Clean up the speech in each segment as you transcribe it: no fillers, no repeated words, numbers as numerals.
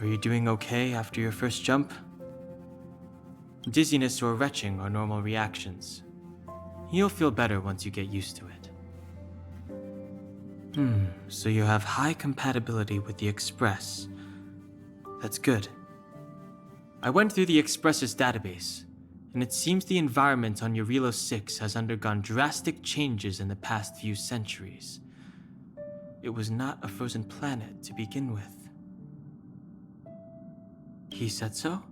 Are you doing okay after your first jump? Dizziness or retching are normal reactions. You'll feel better once you get used to it. So you have high compatibility with the Express. That's good. I went through the Express's database, and it seems the environment on Eurilo 6 has undergone drastic changes in the past few centuries. It was not a frozen planet to begin with. He said so?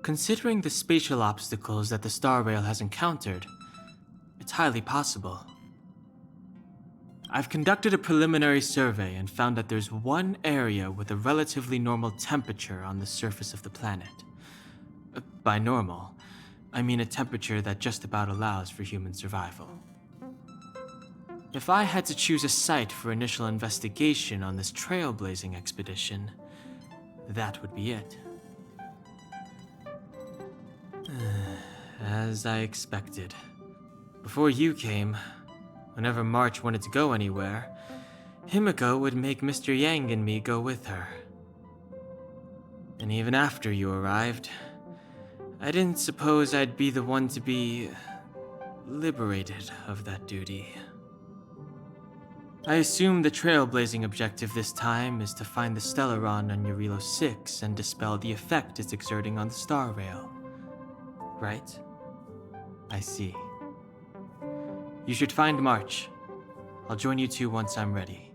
Considering the spatial obstacles that the Star Rail has encountered, it's highly possible. I've conducted a preliminary survey and found that there's one area with a relatively normal temperature on the surface of the planet. By normal, I mean a temperature that just about allows for human survival. If I had to choose a site for initial investigation on this trailblazing expedition, that would be it. As I expected. Before you came, whenever March wanted to go anywhere, Himiko would make Mr. Yang and me go with her. And even after you arrived, I didn't suppose I'd be the one to be liberated of that duty. I assume the trailblazing objective this time is to find the Stellaron on Eurilo 6 and dispel the effect it's exerting on the Star Rail. Right? I see. You should find March. I'll join you two once I'm ready.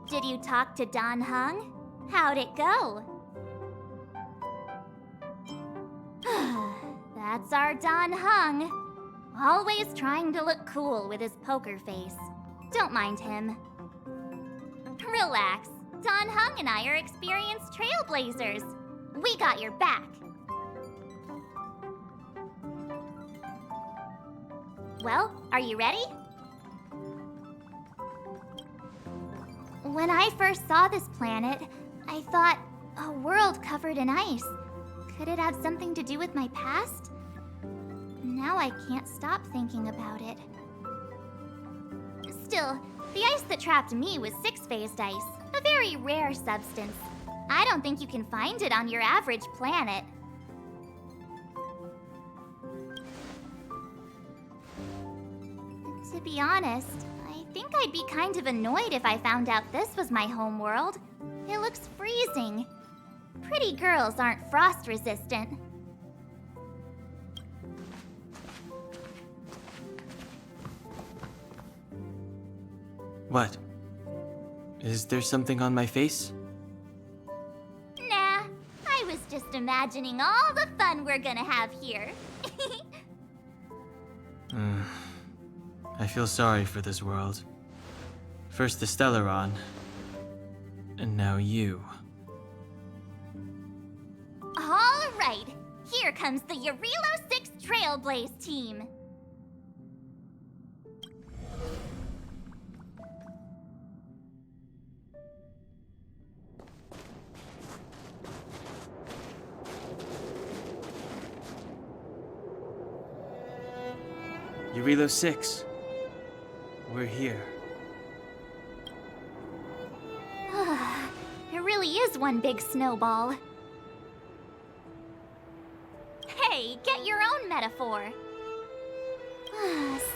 Did you talk to Dan Heng? How'd it go? That's our Dan Heng. Always trying to look cool with his poker face. Don't mind him. Relax. Dan Heng and I are experienced trailblazers. We got your back. Well, are you ready? When I first saw this planet, I thought, a world covered in ice. Could it have something to do with my past? Now I can't stop thinking about it. Still, the ice that trapped me was six-phased ice, a very rare substance. I don't think you can find it on your average planet. To be honest, I think I'd be kind of annoyed if I found out this was my home world. It looks freezing. Pretty girls aren't frost-resistant. What? Is there something on my face? Nah, I was just imagining all the fun we're gonna have here. I feel sorry for this world. First the Stellaron, and now you. All right, here comes the Eurilo 6 Trailblaze team. Eurilo 6. We're here. It really is one big snowball. Hey, get your own metaphor.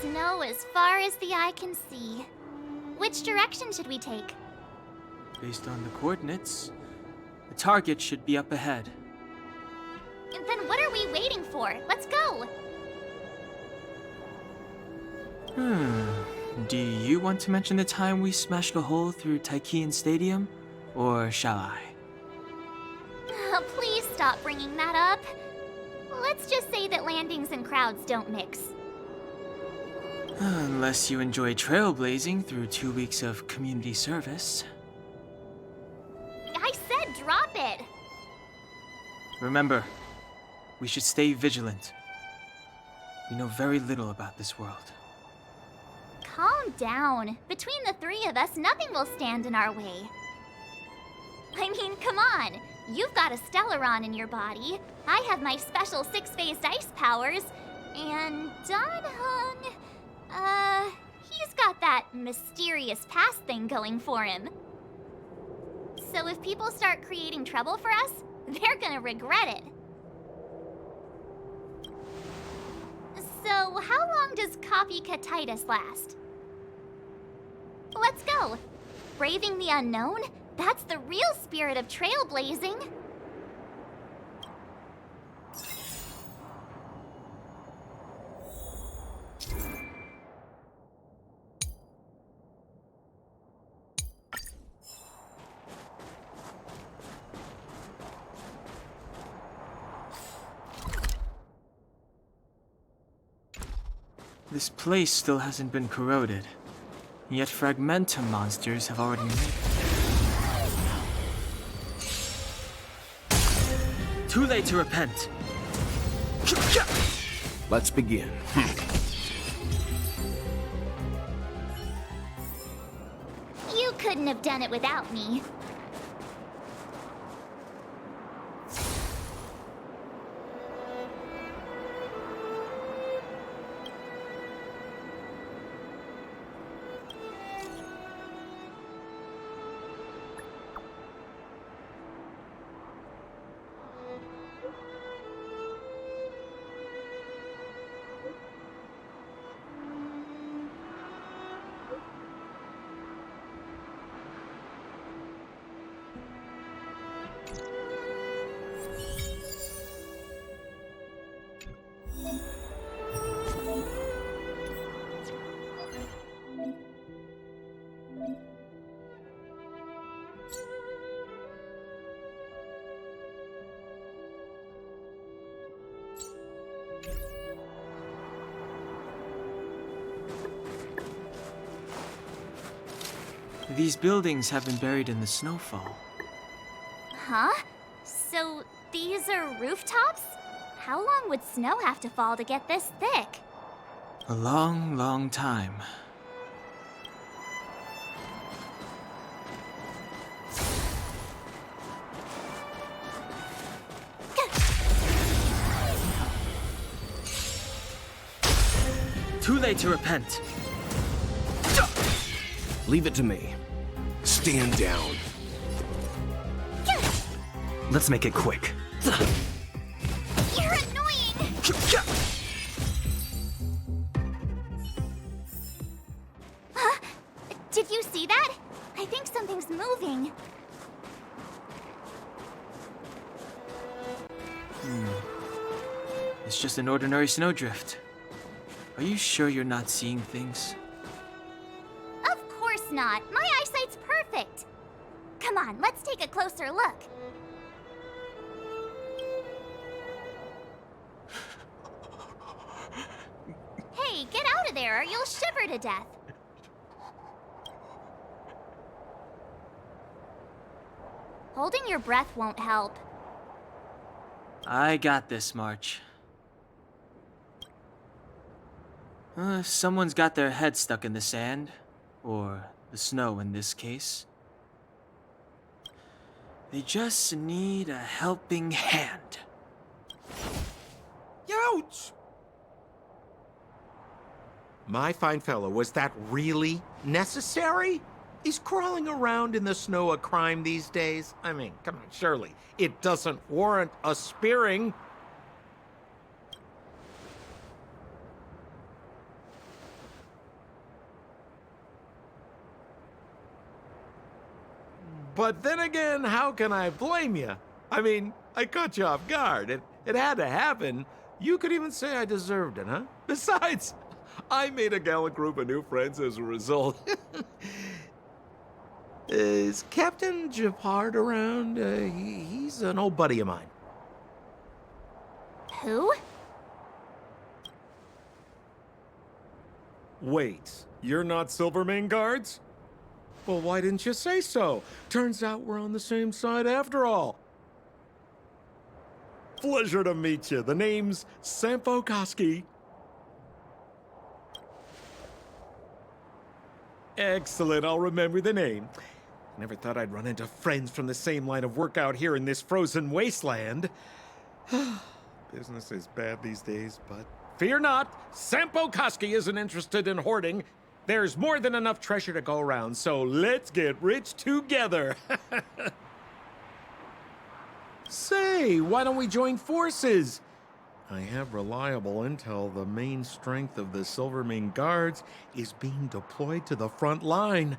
Snow as far as the eye can see. Which direction should we take? Based on the coordinates, the target should be up ahead. Then what are we waiting for? Let's go! Do you want to mention the time we smashed a hole through Taikian Stadium? Or shall I? Please stop bringing that up. Let's just say that landings and crowds don't mix. Unless you enjoy trailblazing through 2 weeks of community service. I said drop it! Remember, we should stay vigilant. We know very little about this world. Calm down. Between the three of us, nothing will stand in our way. I mean, come on. You've got a Stellaron in your body. I have my special six-phased ice powers. And Dan Heng, he's got that mysterious past thing going for him. So if people start creating trouble for us, they're gonna regret it. So how long does copycatitis last? Let's go. Braving the unknown? That's the real spirit of trailblazing. This place still hasn't been corroded, yet Fragmentum monsters have already made it. Too late to repent. Let's begin. You couldn't have done it without me. These buildings have been buried in the snowfall. Huh? So these are rooftops? How long would snow have to fall to get this thick? A long, long time. Too late to repent. Leave it to me. Stand down. Let's make it quick. You're annoying! Huh? Did you see that? I think something's moving. It's just an ordinary snowdrift. Are you sure you're not seeing things? Of course not. My eyesight's perfect. Come on, let's take a closer look. Hey, get out of there or you'll shiver to death. Holding your breath won't help. I got this, March. Someone's got their head stuck in the sand, or the snow in this case. They just need a helping hand. Ouch! My fine fellow, was that really necessary? Is crawling around in the snow a crime these days? I mean, come on, surely. It doesn't warrant a spearing. But then again, how can I blame you? I mean, I caught you off guard. It had to happen. You could even say I deserved it, huh? Besides, I made a gallant group of new friends as a result. Is Captain Japard around? He's an old buddy of mine. Who? Wait, you're not Silvermane guards? Well, why didn't you say so? Turns out we're on the same side after all. Pleasure to meet you. The name's Sampo Koski. Excellent, I'll remember the name. Never thought I'd run into friends from the same line of work out here in this frozen wasteland. Business is bad these days, but Fear not, Sampo Koski isn't interested in hoarding. There's more than enough treasure to go around, so let's get rich together. Say, why don't we join forces? I have reliable intel the main strength of the Silvermane Guards is being deployed to the front line.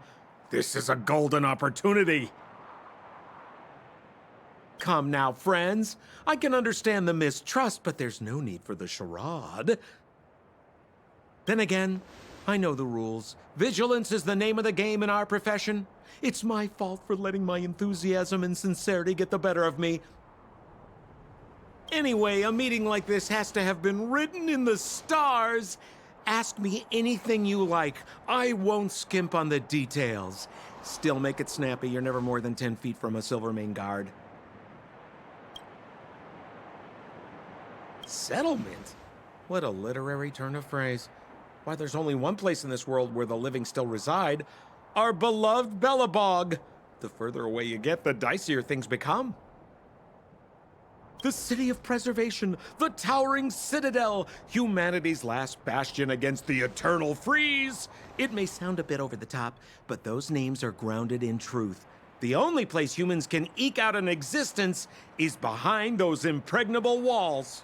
This is a golden opportunity. Come now, friends. I can understand the mistrust, but there's no need for the charade. Then again, I know the rules. Vigilance is the name of the game in our profession. It's my fault for letting my enthusiasm and sincerity get the better of me. Anyway, a meeting like this has to have been written in the stars. Ask me anything you like. I won't skimp on the details. Still make it snappy. You're never more than 10 feet from a Silvermane Guard. Settlement? What a literary turn of phrase. Why, there's only one place in this world where the living still reside. Our beloved Belobog. The further away you get, the dicier things become. The city of preservation, the towering citadel, humanity's last bastion against the eternal freeze. It may sound a bit over the top, but those names are grounded in truth. The only place humans can eke out an existence is behind those impregnable walls.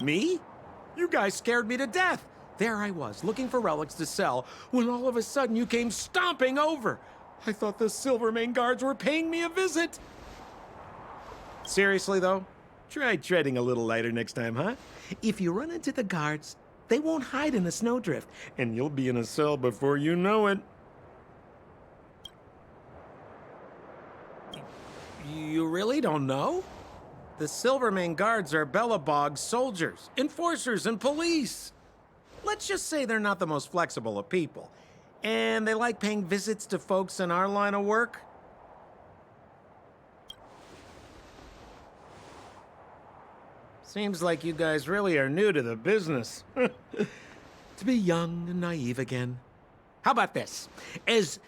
Me? You guys scared me to death. There I was, looking for relics to sell, when all of a sudden you came stomping over. I thought the Silvermane Guards were paying me a visit. Seriously, though, try treading a little lighter next time, huh? If you run into the guards, they won't hide in a snowdrift, and you'll be in a cell before you know it. You really don't know? The Silvermane Guards are Belobog's soldiers, enforcers, and police. Let's just say they're not the most flexible of people. And they like paying visits to folks in our line of work. Seems like you guys really are new to the business. To be young and naive again. How about this? As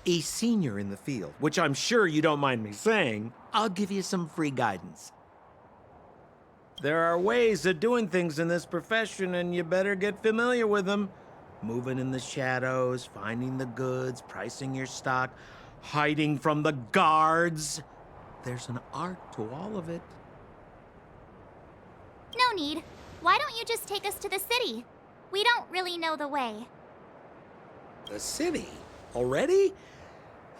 a senior in the field, which I'm sure you don't mind me saying, I'll give you some free guidance. There are ways of doing things in this profession, and you better get familiar with them. Moving in the shadows, finding the goods, pricing your stock, hiding from the guards. There's an art to all of it. No need. Why don't you just take us to the city? We don't really know the way. The city? Already?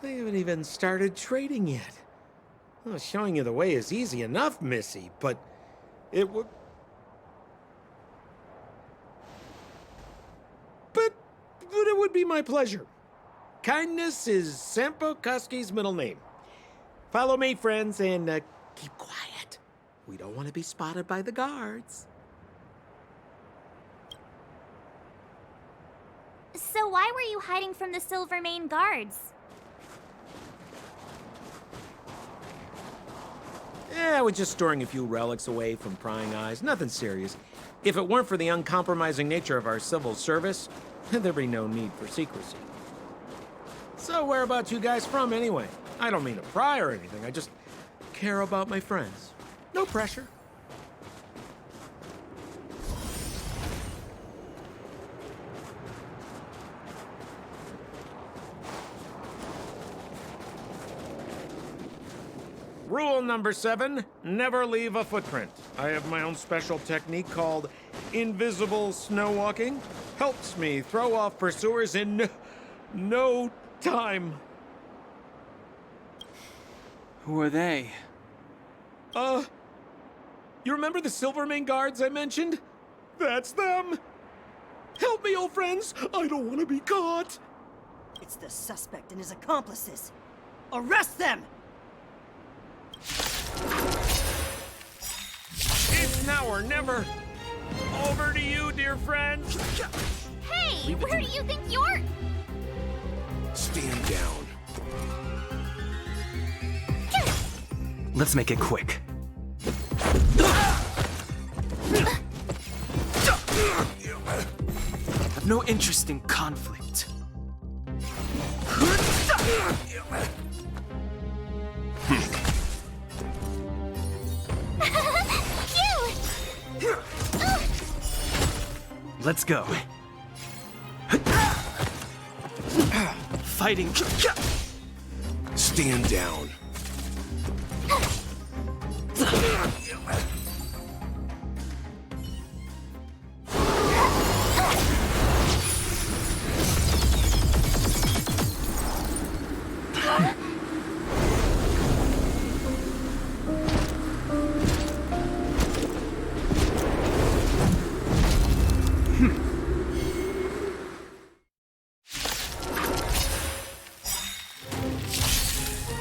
They haven't even started trading yet. Well, showing you the way is easy enough, Missy, but it would... But it would be my pleasure. Kindness is Sampo Koski's middle name. Follow me, friends, and keep quiet. We don't want to be spotted by the guards. So why were you hiding from the Silvermane Guards? I was just storing a few relics away from prying eyes. Nothing serious. If it weren't for the uncompromising nature of our civil service, there'd be no need for secrecy. So whereabouts you guys from, anyway? I don't mean to pry or anything. I just care about my friends. No pressure. Rule number 7, never leave a footprint. I have my own special technique called invisible snow walking. Helps me throw off pursuers in no time. Who are they? You remember the Silvermane Guards I mentioned? That's them. Help me, old friends. I don't want to be caught. It's the suspect and his accomplices. Arrest them! It's now or never. Over to you, dear friends. Hey, where do you think you're... Stand down. Let's make it quick. I've no interest in conflict. Let's go. Fighting. Stand down.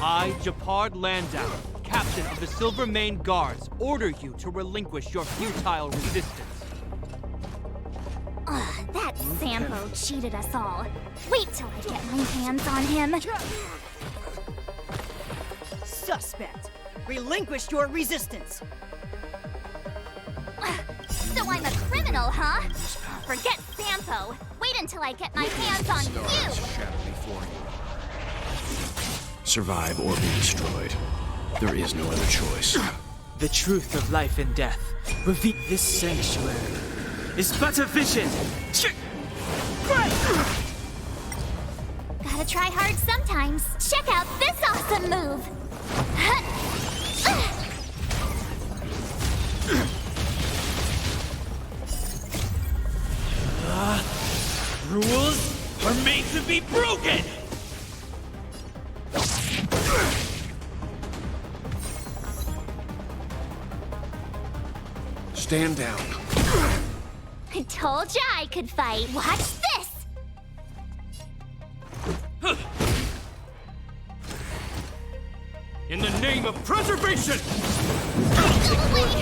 I, Japard Landau, captain of the Silver Mane Guards, order you to relinquish your futile resistance. Ugh, that Sampo cheated us all. Wait till I get my hands on him. Suspect, relinquish your resistance. So I'm a criminal, huh? Forget Sampo. Wait until I get my hands on you. Survive or be destroyed. There is no other choice. The truth of life and death. Reveal this sanctuary is but a vision. Gotta try hard sometimes. Check out this awesome move. Rules are made to be broken! Stand down. I told ya I could fight. Watch this. In the name of preservation!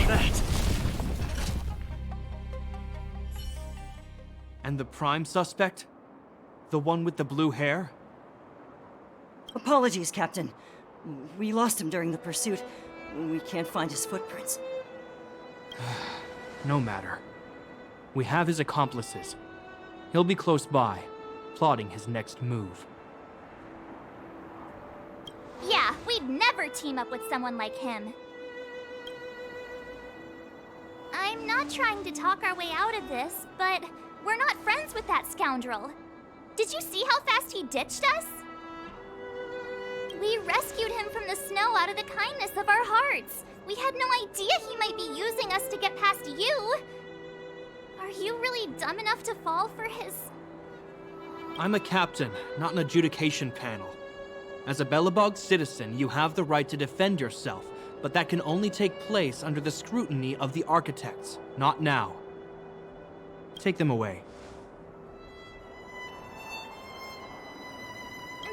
That. And the prime suspect? The one with the blue hair? Apologies, Captain. We lost him during the pursuit. We can't find his footprints. No matter. We have his accomplices. He'll be close by, plotting his next move. Yeah, we'd never team up with someone like him. I'm not trying to talk our way out of this, but we're not friends with that scoundrel. Did you see how fast he ditched us? We rescued him from the snow out of the kindness of our hearts. We had no idea he might be using us to get past you. Are you really dumb enough to fall for his... I'm a captain, not an adjudication panel. As a Belobog citizen, you have the right to defend yourself, but that can only take place under the scrutiny of the architects, not now. Take them away.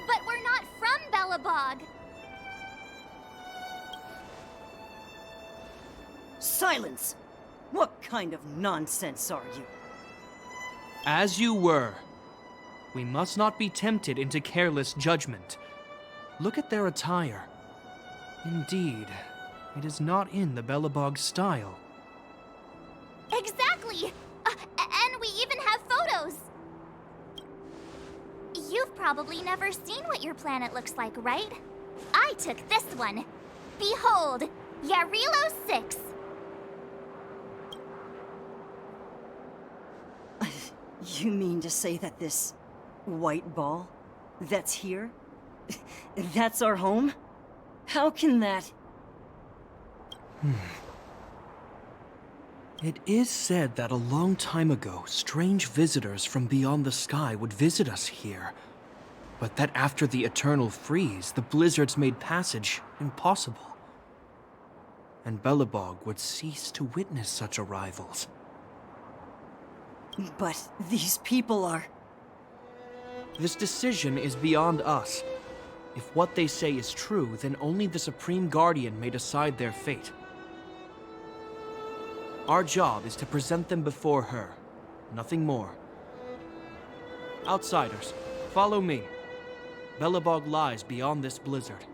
But we're not from Belobog. Silence! What kind of nonsense are you? As you were. We must not be tempted into careless judgment. Look at their attire. Indeed, it is not in the Belobog style. Exactly! And we even have photos! You've probably never seen what your planet looks like, right? I took this one. Behold, Yarilo 6. You mean to say that this white ball that's here, that's our home? How can that... It is said that a long time ago, strange visitors from beyond the sky would visit us here. But that after the eternal freeze, the blizzards made passage impossible. And Belobog would cease to witness such arrivals. But these people are... This decision is beyond us. If what they say is true, then only the Supreme Guardian may decide their fate. Our job is to present them before her. Nothing more. Outsiders, follow me. Belobog lies beyond this blizzard.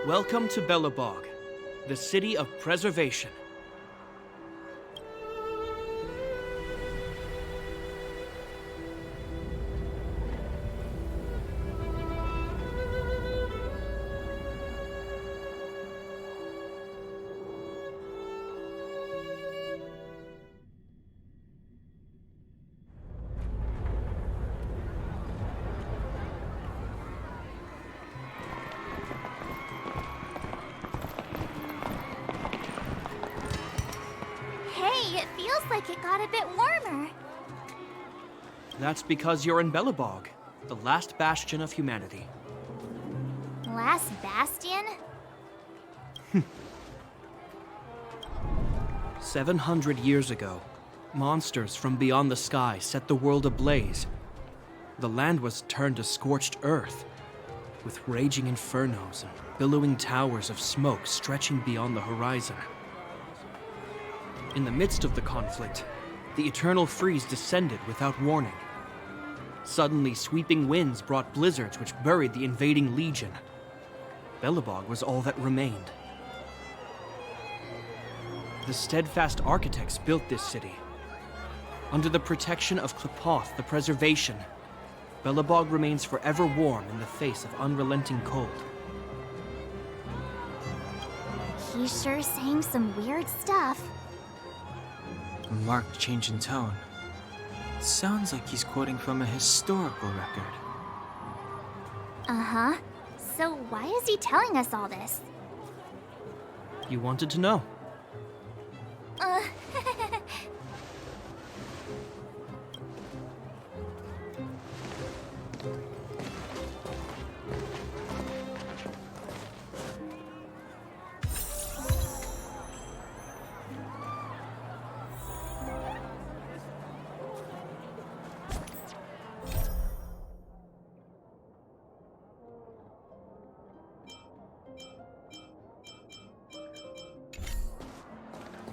Welcome to Belobog, the city of preservation. like it got a bit warmer. That's because you're in Belobog, the last bastion of humanity. Last bastion? 700 years ago, monsters from beyond the sky set the world ablaze. The land was turned to scorched earth, with raging infernos and billowing towers of smoke stretching beyond the horizon. In the midst of the conflict, the eternal freeze descended without warning. Suddenly, sweeping winds brought blizzards which buried the invading legion. Belobog was all that remained. The steadfast architects built this city. Under the protection of Klepoth, the preservation, Belobog remains forever warm in the face of unrelenting cold. He's sure saying some weird stuff. A marked change in tone. It sounds like he's quoting from a historical record. Uh-huh. So why is he telling us all this? You wanted to know.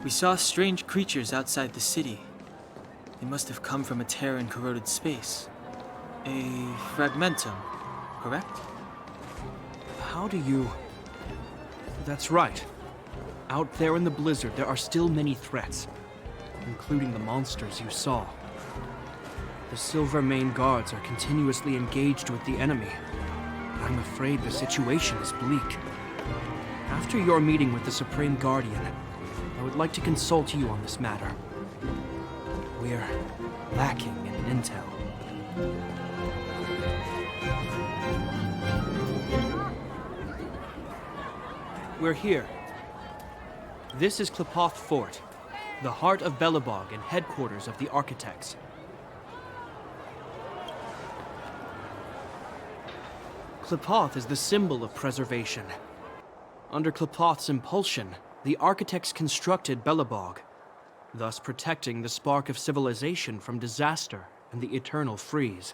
We saw strange creatures outside the city. They must have come from a tear in corroded space. A Fragmentum, correct? How do you... That's right. Out there in the blizzard, there are still many threats, including the monsters you saw. The Silver Mane Guards are continuously engaged with the enemy. I'm afraid the situation is bleak. After your meeting with the Supreme Guardian, I would like to consult you on this matter. We're lacking in intel. We're here. This is Klepoth Fort, the heart of Belobog and headquarters of the architects. Klepoth is the symbol of preservation. Under Klepoth's impulsion, the architects constructed Belobog, thus protecting the spark of civilization from disaster and the eternal freeze.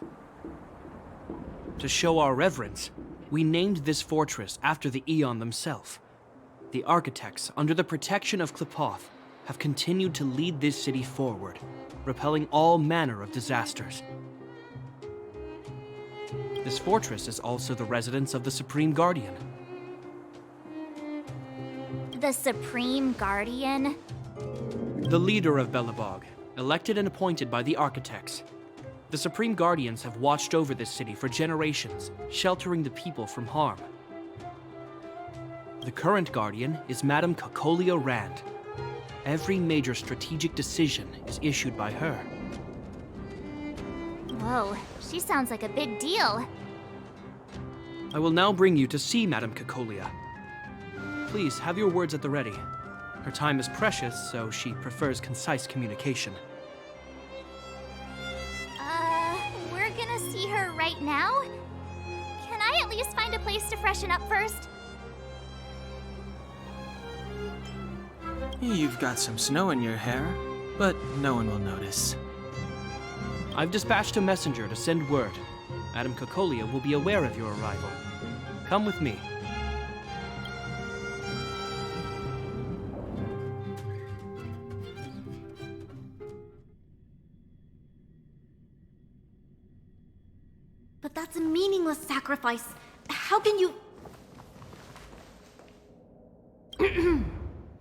To show our reverence, we named this fortress after the Aeon themselves. The architects, under the protection of Klepoth, have continued to lead this city forward, repelling all manner of disasters. This fortress is also the residence of the Supreme Guardian. The Supreme Guardian? The leader of Belobog, elected and appointed by the architects. The Supreme Guardians have watched over this city for generations, sheltering the people from harm. The current Guardian is Madame Kakolia Rand. Every major strategic decision is issued by her. Whoa, she sounds like a big deal. I will now bring you to see Madame Kakolia. Please have your words at the ready. Her time is precious, so she prefers concise communication. We're gonna see her right now? Can I at least find a place to freshen up first? You've got some snow in your hair, but no one will notice. I've dispatched a messenger to send word. Madame Kakolia will be aware of your arrival. Come with me. But that's a meaningless sacrifice. How can you...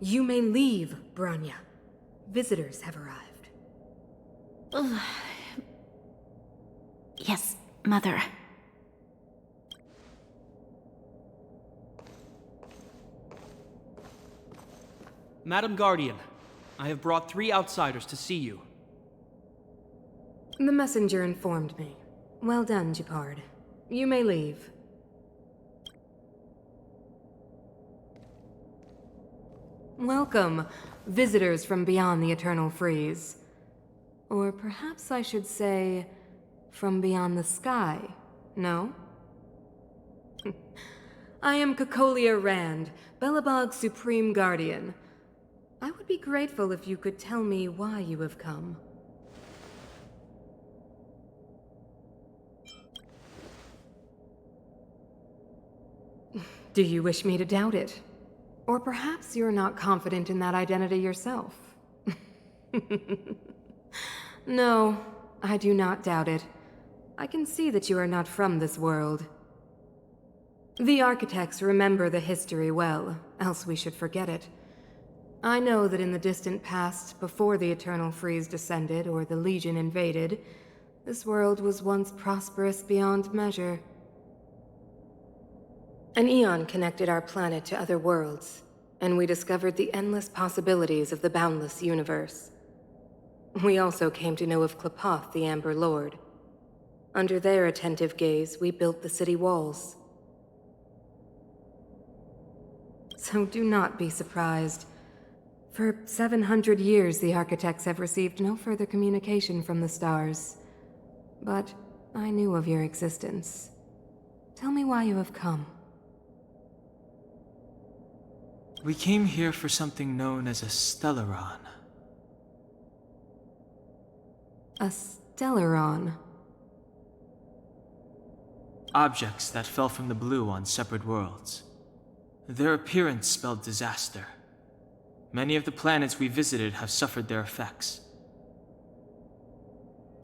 You may leave, Branya. Visitors have arrived. Yes, Mother. Madam Guardian, I have brought 3 outsiders to see you. The messenger informed me. Well done, Gepard. You may leave. Welcome, visitors from beyond the eternal freeze. Or perhaps I should say, from beyond the sky, no? I am Cocolia Rand, Belobog's Supreme Guardian. I would be grateful if you could tell me why you have come. Do you wish me to doubt it? Or perhaps you're not confident in that identity yourself? No, I do not doubt it. I can see that you are not from this world. The architects remember the history well, else we should forget it. I know that in the distant past, before the Eternal Freeze descended or the Legion invaded, this world was once prosperous beyond measure. An eon connected our planet to other worlds, and we discovered the endless possibilities of the boundless universe. We also came to know of Klapoth, the Amber Lord. Under their attentive gaze, we built the city walls. So do not be surprised. For 700 years, the architects have received no further communication from the stars. But I knew of your existence. Tell me why you have come. We came here for something known as a Stellaron. A Stellaron? Objects that fell from the blue on separate worlds. Their appearance spelled disaster. Many of the planets we visited have suffered their effects.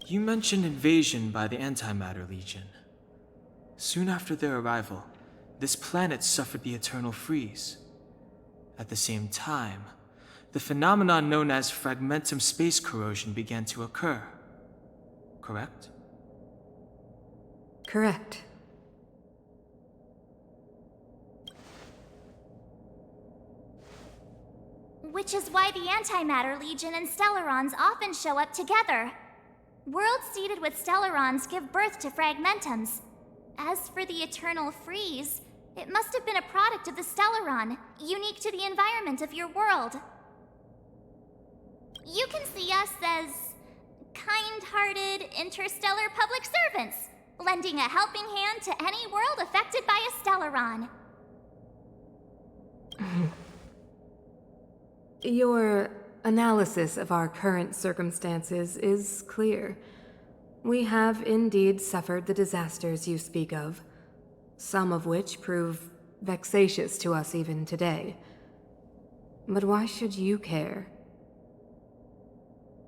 You mentioned invasion by the Antimatter Legion. Soon after their arrival, this planet suffered the Eternal Freeze. At the same time, the phenomenon known as Fragmentum space corrosion began to occur. Correct? Correct. Which is why the Antimatter Legion and Stellarons often show up together. Worlds seeded with Stellarons give birth to Fragmentums. As for the Eternal Freeze, it must have been a product of the Stellaron, unique to the environment of your world. You can see us as kind-hearted interstellar public servants, lending a helping hand to any world affected by a Stellaron. Your analysis of our current circumstances is clear. We have indeed suffered the disasters you speak of, some of which prove vexatious to us even today. But why should you care?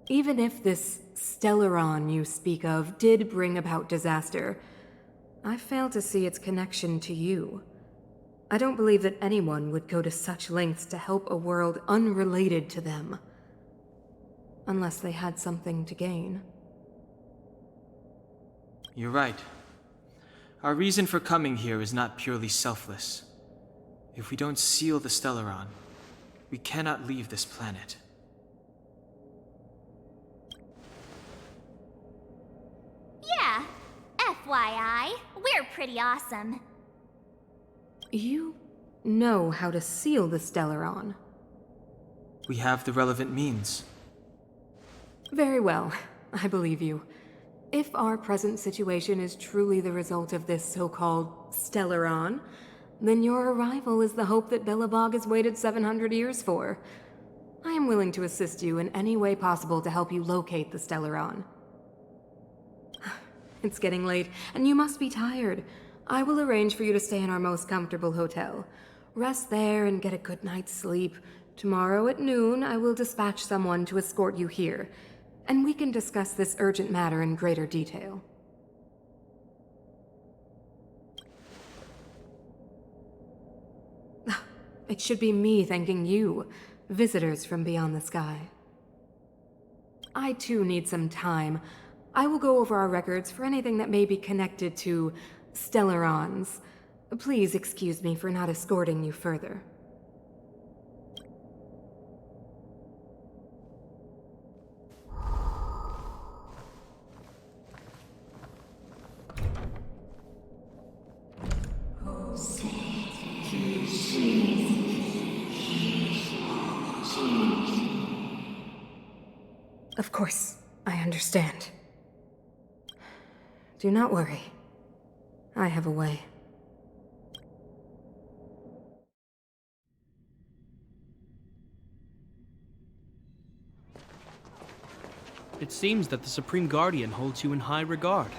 Even if this Stellaron you speak of did bring about disaster, I fail to see its connection to you. I don't believe that anyone would go to such lengths to help a world unrelated to them. Unless they had something to gain. You're right. Our reason for coming here is not purely selfless. If we don't seal the Stellaron, we cannot leave this planet. Yeah, FYI, we're pretty awesome. You know how to seal the Stellaron. We have the relevant means. Very well, I believe you. If our present situation is truly the result of this so-called Stellaron, then your arrival is the hope that Belobog has waited 700 years for. I am willing to assist you in any way possible to help you locate the Stellaron. It's getting late, and you must be tired. I will arrange for you to stay in our most comfortable hotel. Rest there and get a good night's sleep. Tomorrow at noon, I will dispatch someone to escort you here, and we can discuss this urgent matter in greater detail. It should be me thanking you, visitors from beyond the sky. I too need some time. I will go over our records for anything that may be connected to Stellarons. Please excuse me for not escorting you further. Of course, I understand. Do not worry. I have a way. It seems that the Supreme Guardian holds you in high regard.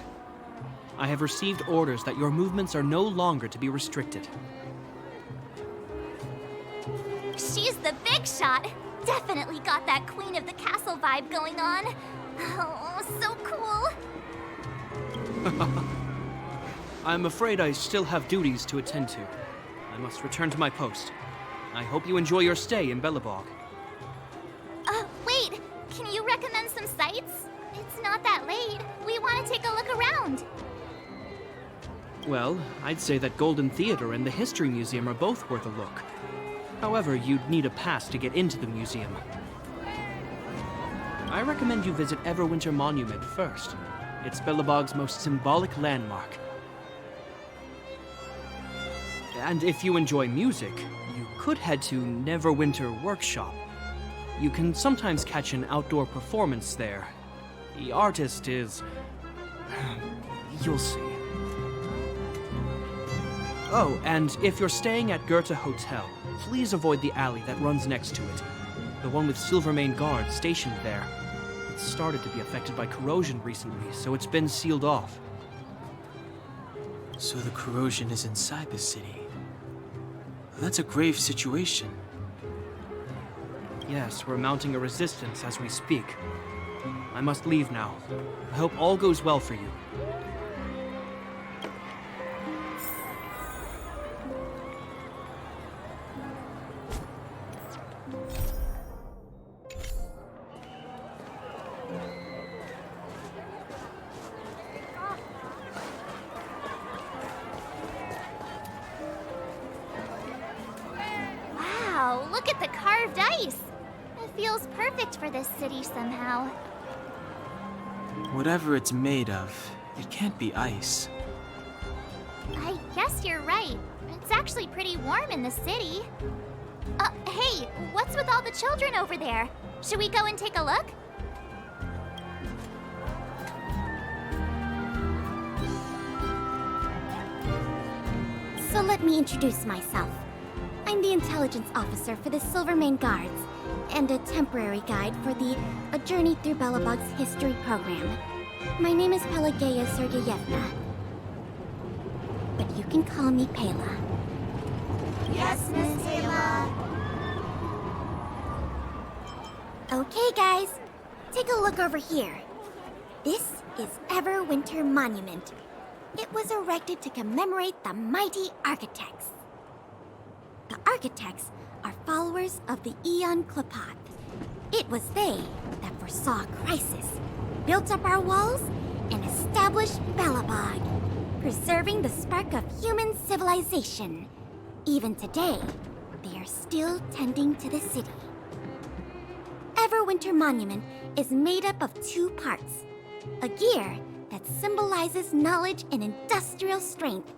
I have received orders that your movements are no longer to be restricted. She's the big shot. Definitely got that Queen of the Castle vibe going on. Oh, so cool. I'm afraid I still have duties to attend to. I must return to my post. I hope you enjoy your stay in Belobog. Wait. Can you recommend some sites? It's not that late. We want to take a look around. Well, I'd say that Golden Theater and the History Museum are both worth a look. However, you'd need a pass to get into the museum. I recommend you visit Everwinter Monument first. It's Belobog's most symbolic landmark. And if you enjoy music, you could head to Neverwinter Workshop. You can sometimes catch an outdoor performance there. The artist is... you'll see. Oh, and if you're staying at Goethe Hotel, please avoid the alley that runs next to it. The one with Silvermane guards stationed there. It's started to be affected by corrosion recently, so it's been sealed off. So the corrosion is inside the city. That's a grave situation. Yes, we're mounting a resistance as we speak. I must leave now. I hope all goes well for you. Wow, look at the carved ice. It feels perfect for this city somehow. Whatever it's made of, it can't be ice. I guess you're right. It's actually pretty warm in the city. Hey, what's with all the children over there? Should we go and take a look? So let me introduce myself. I'm the intelligence officer for the Silvermane Guards, and a temporary guide for the A Journey Through Belobog's history program. My name is Pelageya Sergeyevna, but you can call me Pela. Yes, Miss Taylor. Okay, guys, take a look over here. This is Everwinter Monument. It was erected to commemorate the mighty architects. The architects are followers of the Aeon Klapat. It was they that foresaw crisis, built up our walls, and established Belobog, preserving the spark of human civilization. Even today, they are still tending to the city. Everwinter Monument is made up of two parts. A gear that symbolizes knowledge and industrial strength,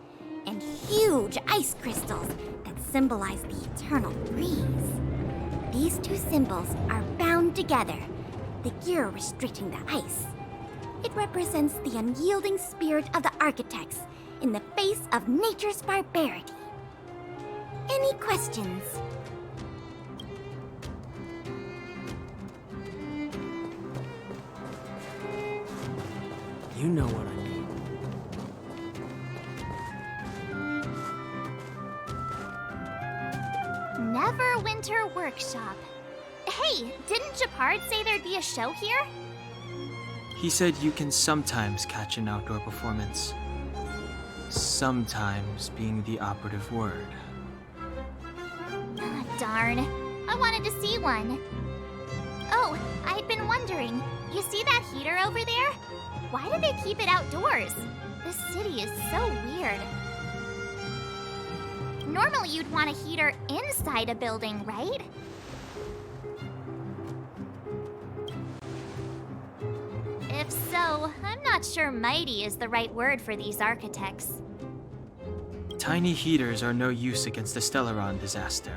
and huge ice crystals that symbolize the eternal breeze. These two symbols are bound together, the gear restricting the ice. It represents the unyielding spirit of the architects in the face of nature's barbarity. Any questions? You know what I mean. Neverwinter Workshop. Hey, didn't Japard say there'd be a show here? He said you can sometimes catch an outdoor performance. Sometimes being the operative word. Ah, darn. I wanted to see one. Oh, I'd been wondering. You see that heater over there? Why do they keep it outdoors? This city is so weird. Normally you'd want a heater inside a building, right? If so, I'm not sure mighty is the right word for these architects. Tiny heaters are no use against the Stellaron disaster.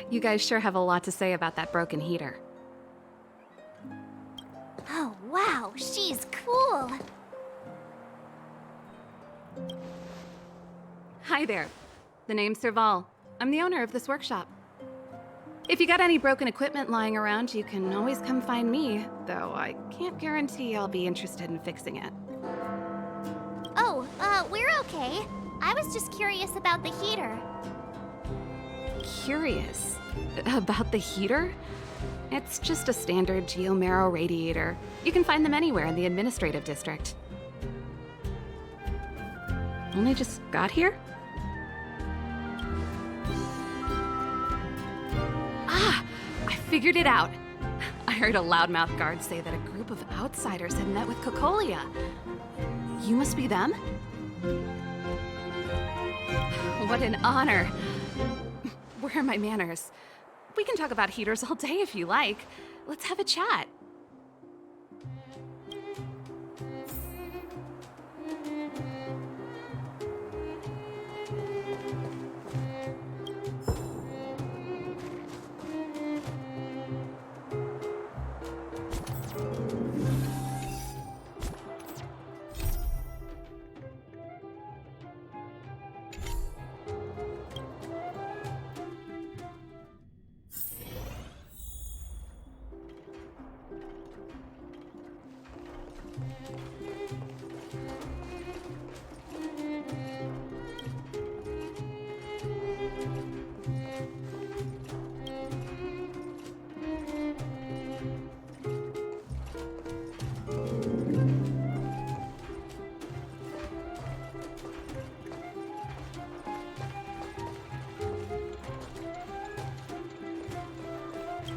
You guys sure have a lot to say about that broken heater. she's cool. Hi there. The name's Serval. I'm the owner of this workshop. If you got any broken equipment lying around, you can always come find me, though I can't guarantee I'll be interested in fixing it. Oh, we're okay. I was just curious about the heater. Curious? About the heater? It's just a standard geomarrow radiator. You can find them anywhere in the administrative district. Only just got here? Ah! I figured it out! I heard a loudmouth guard say that a group of outsiders had met with Cocolia. You must be them? What an honor. Where are my manners? We can talk about heaters all day if you like. Let's have a chat.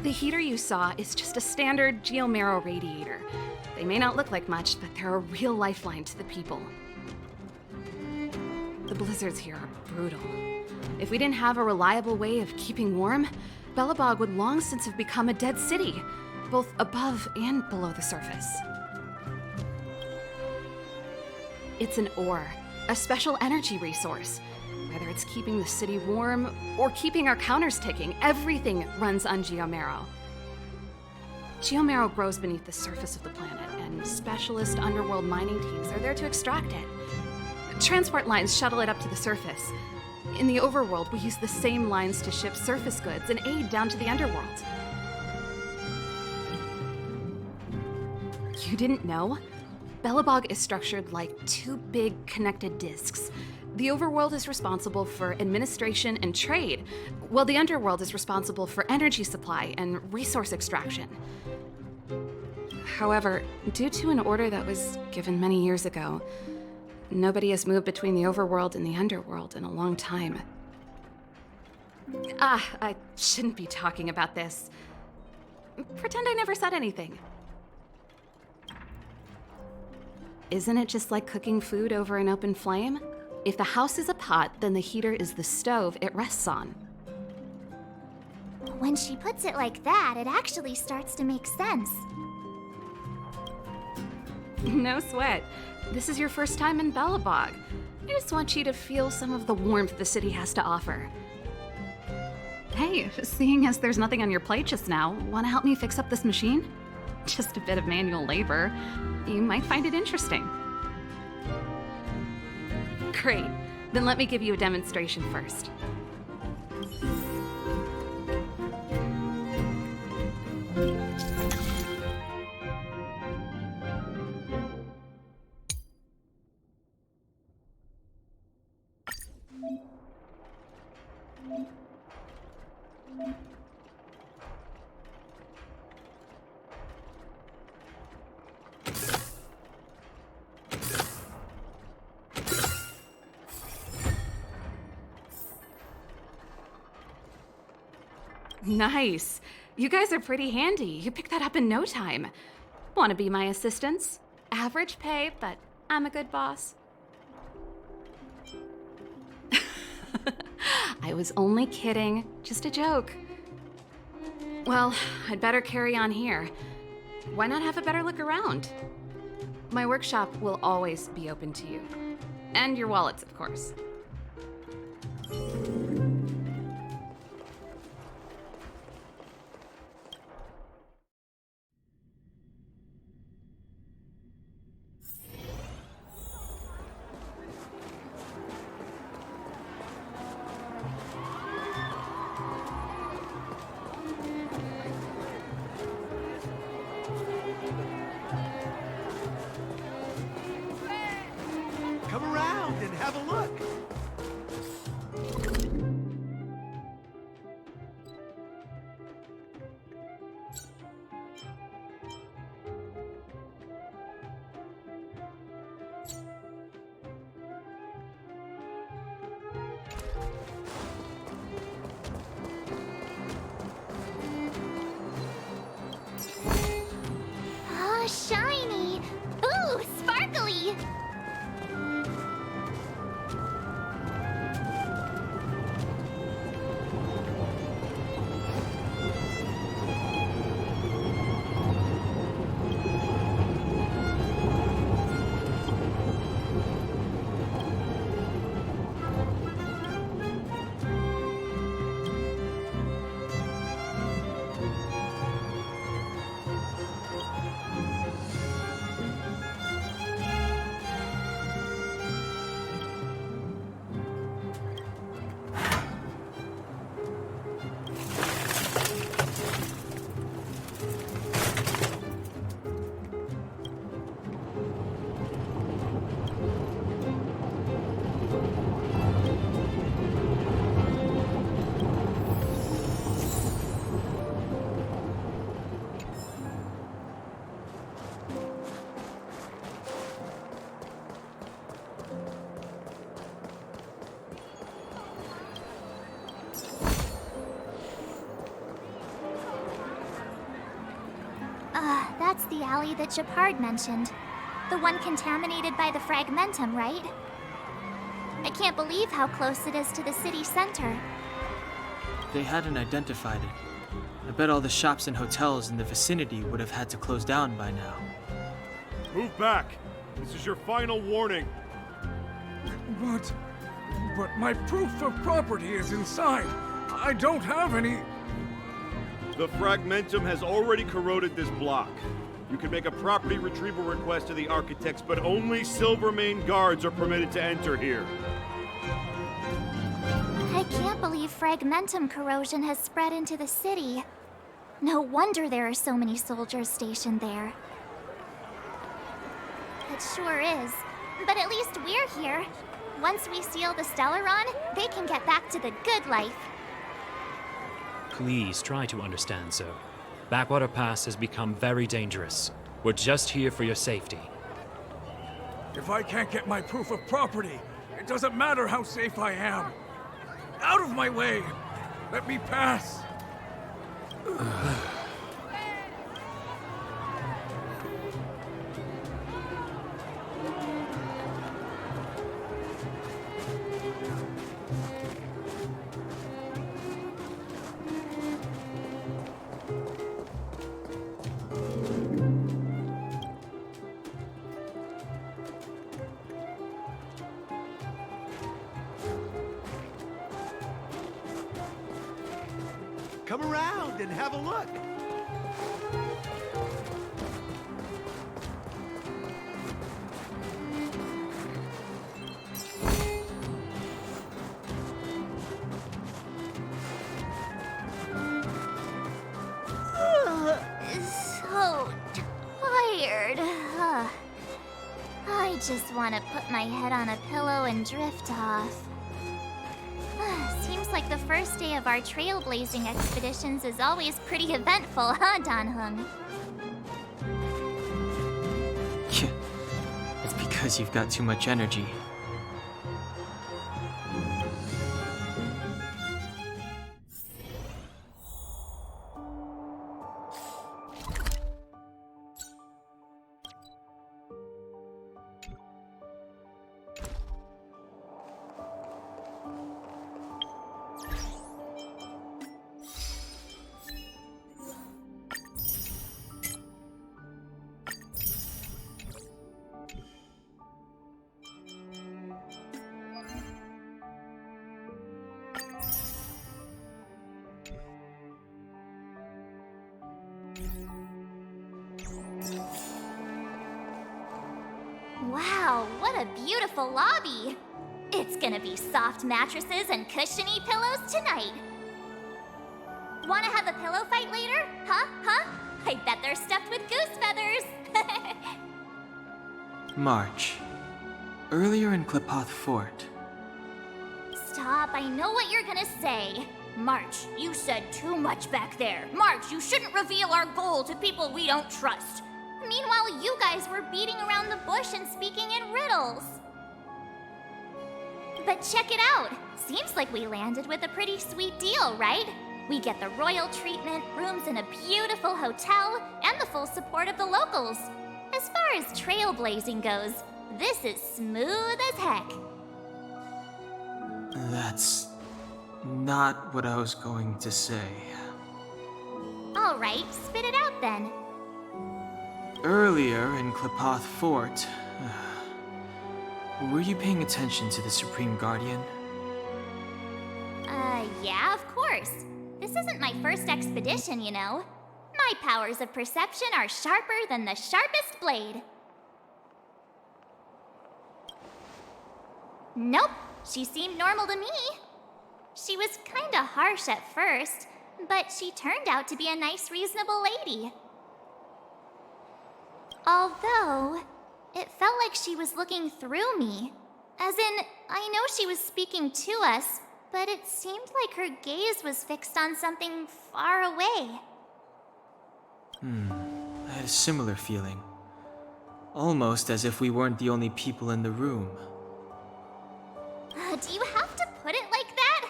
The heater you saw is just a standard geomarrow radiator. They may not look like much, but they're a real lifeline to the people. The blizzards here are brutal. If we didn't have a reliable way of keeping warm, Belobog would long since have become a dead city, both above and below the surface. It's an ore, a special energy resource. Whether it's keeping the city warm or keeping our counters ticking, everything runs on geomarrow. Geomarrow grows beneath the surface of the planet, and specialist underworld mining teams are there to extract it. Transport lines shuttle it up to the surface. In the overworld, we use the same lines to ship surface goods and aid down to the underworld. You didn't know? Belobog is structured like two big connected disks. The overworld is responsible for administration and trade, while the underworld is responsible for energy supply and resource extraction. However, due to an order that was given many years ago, nobody has moved between the overworld and the underworld in a long time. I shouldn't be talking about this. Pretend I never said anything. Isn't it just like cooking food over an open flame? If the house is a pot, then the heater is the stove it rests on. When she puts it like that, it actually starts to make sense. No sweat. This is your first time in Belobog. I just want you to feel some of the warmth the city has to offer. Hey, seeing as there's nothing on your plate just now, want to help me fix up this machine? Just a bit of manual labor. You might find it interesting. Great. Then let me give you a demonstration first. Nice. You guys are pretty handy. You picked that up in no time. Want to be my assistants? Average pay, but I'm a good boss. I was only kidding. Just a joke. Well, I'd better carry on here. Why not have a better look around? My workshop will always be open to you. And your wallets, of course. Come around and have a look. Oh, shiny! Ooh, sparkly! That's the alley that Shepard mentioned. The one contaminated by the Fragmentum, right? I can't believe how close it is to the city center. They hadn't identified it. I bet all the shops and hotels in the vicinity would have had to close down by now. Move back! This is your final warning. But my proof of property is inside. I don't have any... The Fragmentum has already corroded this block. You can make a property retrieval request to the architects, but only Silvermane guards are permitted to enter here. I can't believe Fragmentum corrosion has spread into the city. No wonder there are so many soldiers stationed there. It sure is. But at least we're here. Once we seal the Stellaron, they can get back to the good life. Please try to understand, sir. Backwater Pass has become very dangerous. We're just here for your safety. If I can't get my proof of property, it doesn't matter how safe I am. Out of my way! Let me pass! Come around and have a look. So tired. I just want to put my head on a pillow and drift off. Seems like the first day of our trailblazing expeditions is always pretty eventful, huh, Dan Heng? Yeah, it's because you've got too much energy. Wow, what a beautiful lobby! It's gonna be soft mattresses and cushiony pillows tonight. Wanna have a pillow fight later? Huh? I bet they're stuffed with goose feathers! March. Earlier in Klipoth Fort. Stop, I know what you're gonna say. March, you said too much back there. March, you shouldn't reveal our goal to people we don't trust. Meanwhile, you guys were beating around the bush and speaking in riddles. But check it out. Seems like we landed with a pretty sweet deal, right? We get the royal treatment, rooms in a beautiful hotel, and the full support of the locals. As far as trailblazing goes, this is smooth as heck. That's not what I was going to say. Alright, spit it out then. Earlier in Klipoth Fort, were you paying attention to the Supreme Guardian? Yeah, of course. This isn't my first expedition, you know. My powers of perception are sharper than the sharpest blade. Nope, she seemed normal to me. She was kinda harsh at first, but she turned out to be a nice, reasonable lady. Although, it felt like she was looking through me. As in, I know she was speaking to us, but it seemed like her gaze was fixed on something far away. I had a similar feeling. Almost as if we weren't the only people in the room. Do you have to put it like that?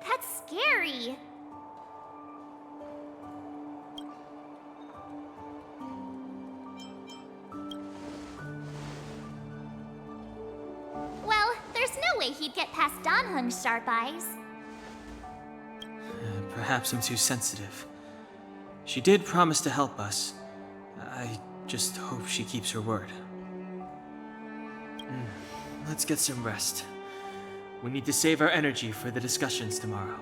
That's scary. Well, there's no way he'd get past Dan Heng's sharp eyes. Perhaps I'm too sensitive. She did promise to help us. I just hope she keeps her word. Let's get some rest. We need to save our energy for the discussions tomorrow.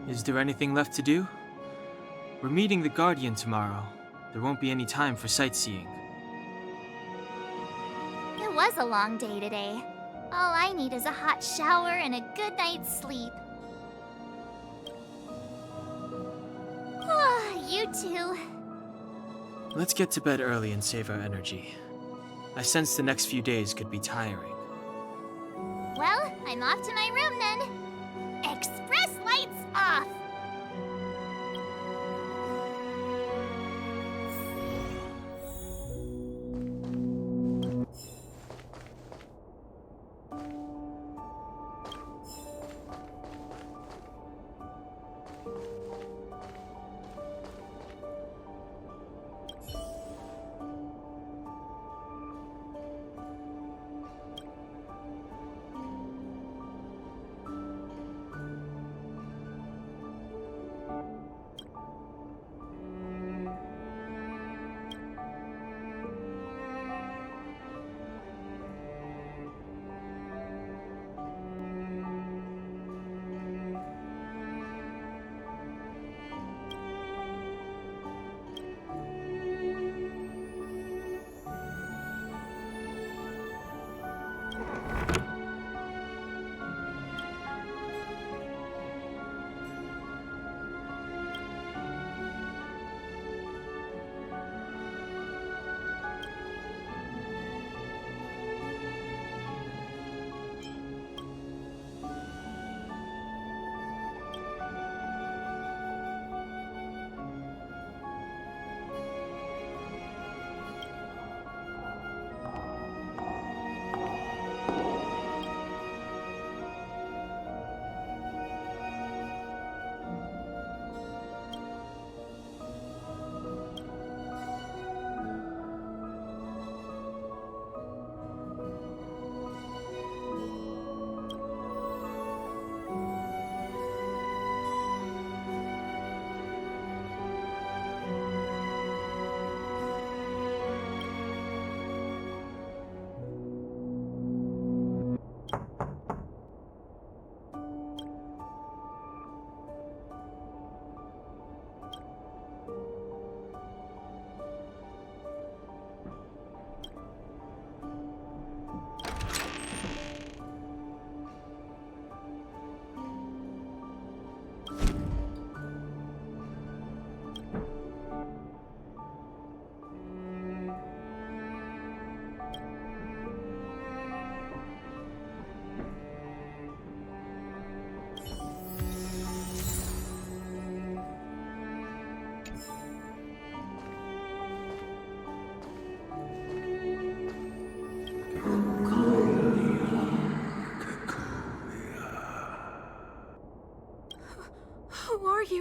Is there anything left to do? We're meeting the Guardian tomorrow. There won't be any time for sightseeing. It was a long day today. All I need is a hot shower and a good night's sleep. You too. Let's get to bed early and save our energy. I sense the next few days could be tiring. Well, I'm off to my room then. Express lights off!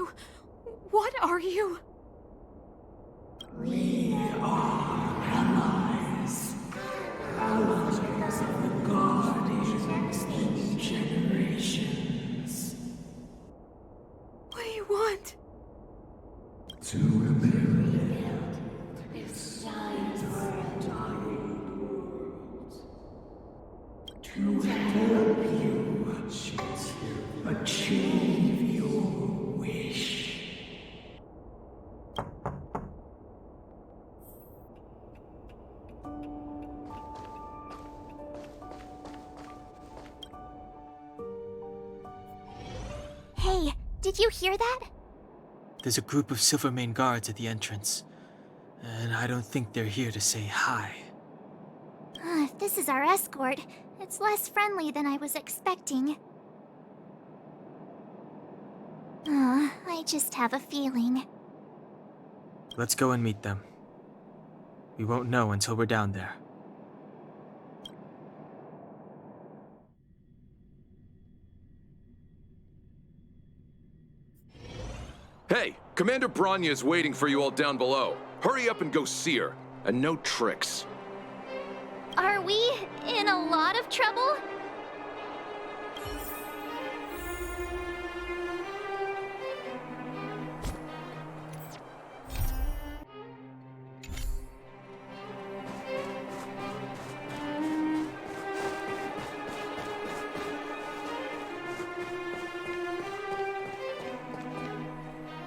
you? What are you? We are allies. Allies of the Guardians in generations. What do you want? To rebuild its entire world. To help you achieve your wish. Hey, did you hear that? There's a group of Silvermane guards at the entrance, and I don't think they're here to say hi. If this is our escort, it's less friendly than I was expecting. I just have a feeling. Let's go and meet them. We won't know until we're down there. Hey, Commander Bronya is waiting for you all down below. Hurry up and go see her. And no tricks. Are we in a lot of trouble?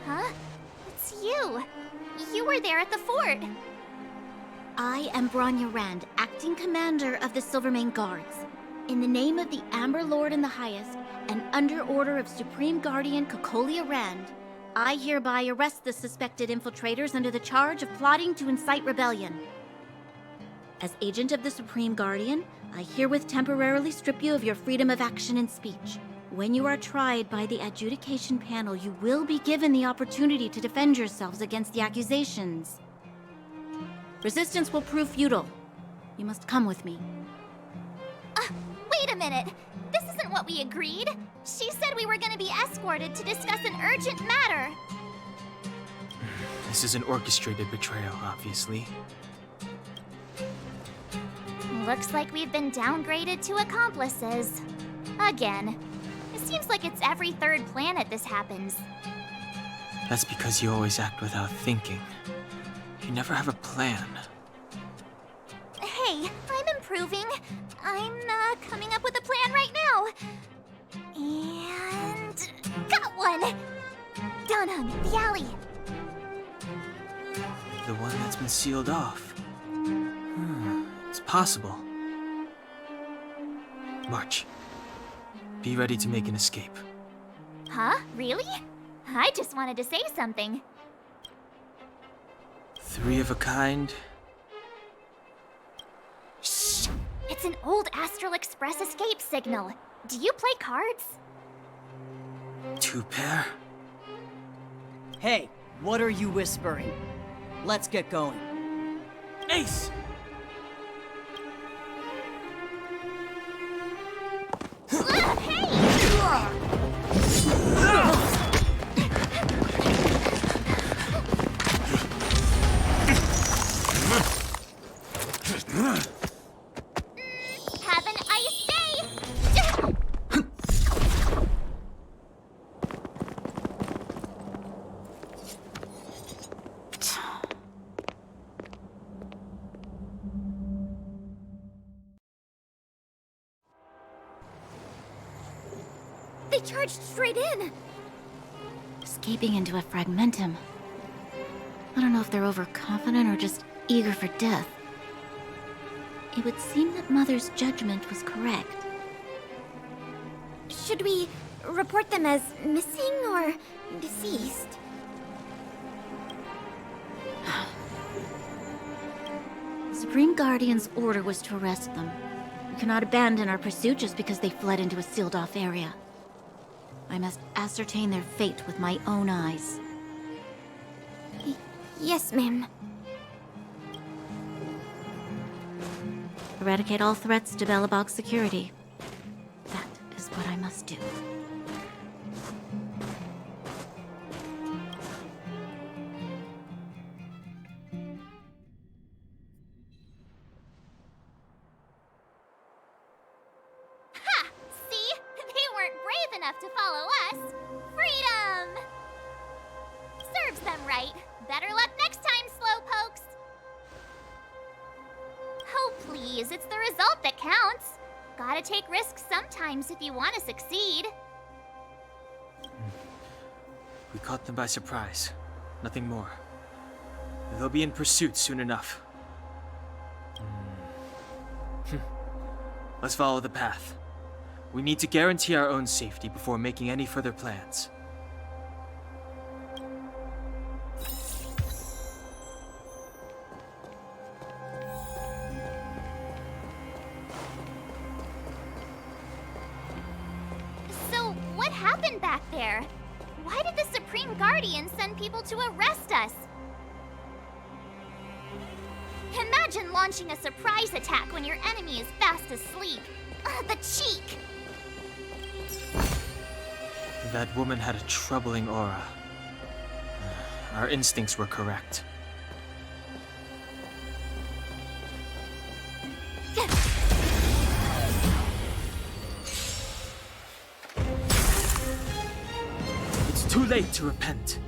Huh? It's you. You were there at the fort. I am Bronya Rand, acting commander of the Silvermane Guards. In the name of the Amber Lord in the Highest, and under order of Supreme Guardian Kokolia Rand, I hereby arrest the suspected infiltrators under the charge of plotting to incite rebellion. As agent of the Supreme Guardian, I herewith temporarily strip you of your freedom of action and speech. When you are tried by the adjudication panel, you will be given the opportunity to defend yourselves against the accusations. Resistance will prove futile. You must come with me. Wait a minute. This isn't what we agreed. She said we were going to be escorted to discuss an urgent matter. This is an orchestrated betrayal, obviously. Looks like we've been downgraded to accomplices. Again. It seems like it's every third planet this happens. That's because you always act without thinking. You never have a plan. Hey, I'm improving. I'm coming up with a plan right now. And got one! Dan Heng, the alley. The one that's been sealed off. It's possible. March. Be ready to make an escape. Huh? Really? I just wanted to say something. 3 of a kind. Shh! It's an old Astral Express escape signal. Do you play cards? 2 pair. Hey, what are you whispering? Let's get going. Ace! Have an ice day! They charged straight in! Escaping into a fragmentum. I don't know if they're overconfident or just eager for death. It would seem that Mother's judgment was correct. Should we report them as missing or deceased? The Supreme Guardian's order was to arrest them. We cannot abandon our pursuit just because they fled into a sealed-off area. I must ascertain their fate with my own eyes. Yes, ma'am. Eradicate all threats to Belobog security. That is what I must do. enough to follow us, freedom! Serves them right. Better luck next time, slowpokes. Oh, please, it's the result that counts. Gotta take risks sometimes if you want to succeed. We caught them by surprise. Nothing more. They'll be in pursuit soon enough. Let's follow the path. We need to guarantee our own safety before making any further plans. So, what happened back there? Why did the Supreme Guardian send people to arrest us? Imagine launching a surprise attack when your enemy is fast asleep. The cheek! That woman had a troubling aura. Our instincts were correct. It's too late to repent.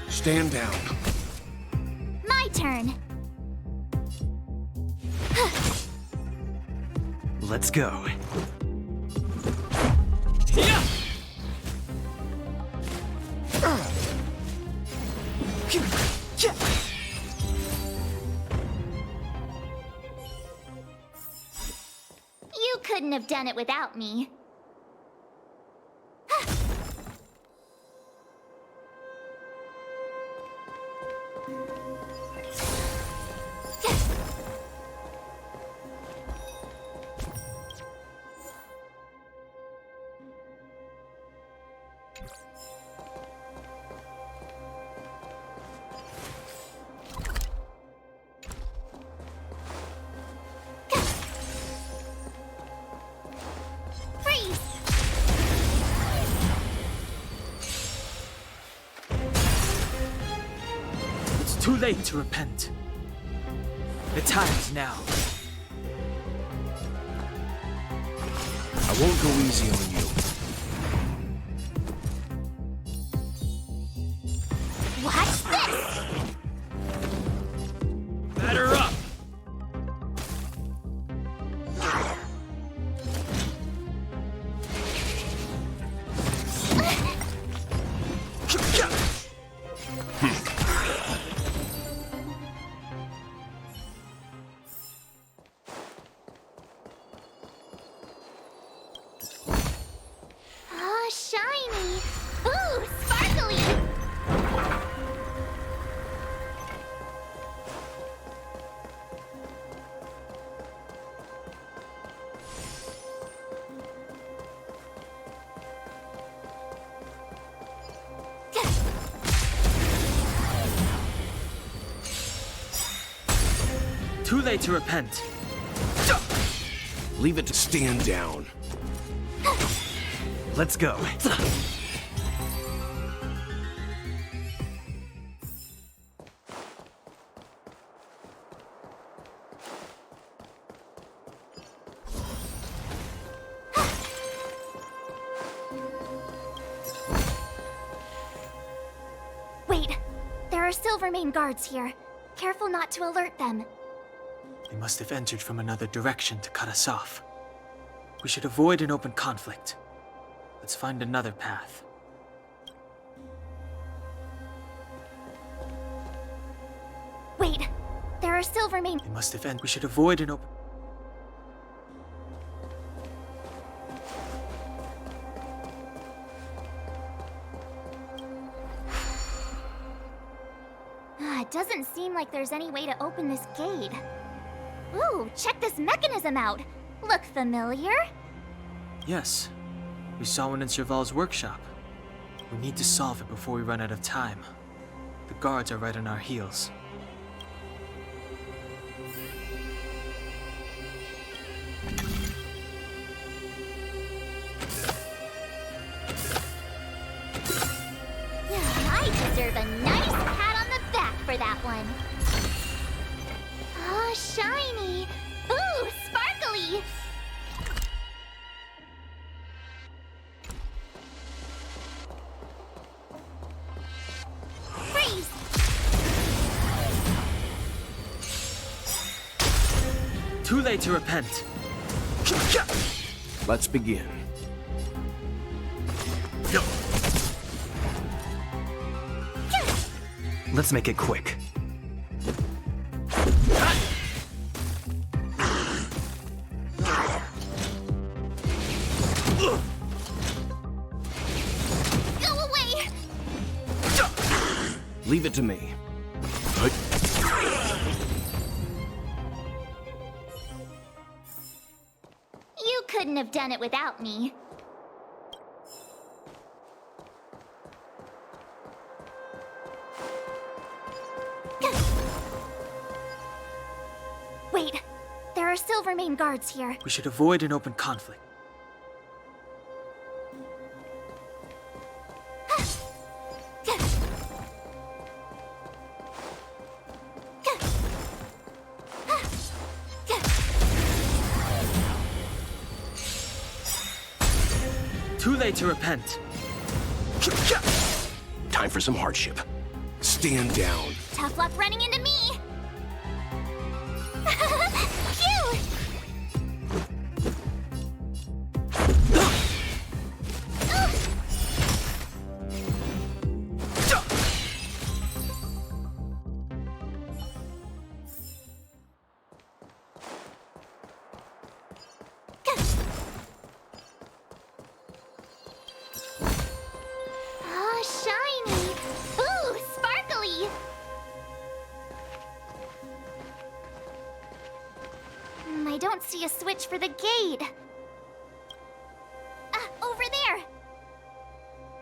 Stand down. My turn. Let's go. You couldn't have done it without me. Freeze! It's too late to repent. The time is now. I won't go easy on you. Watch this! Batter up! Oh, shiny! Ooh, sparkly! Too late to repent. Leave it to stand down. Let's go. Wait, there are Silvermane guards here. Careful not to alert them. They must have entered from another direction to cut us off. We should avoid an open conflict. Let's find another path. Wait, there are Silvermane. They must have entered. We should avoid an open. It doesn't seem like there's any way to open this gate. Ooh, check this mechanism out. Look familiar? Yes, we saw one in Serval's workshop. We need to solve it before we run out of time. The guards are right on our heels. I deserve a nice pat on the back for that one. Oh, shiny. Too late to repent. Let's begin. Let's make it quick. Go away! Leave it to me. You couldn't have done it without me. Wait, there are Silvermane guards here. We should avoid an open conflict. Too late to repent. Time for some hardship. Stand down. Tough luck running into me! Phew! Ah, shiny! Ooh, sparkly! I don't see a switch for the gate. Over there!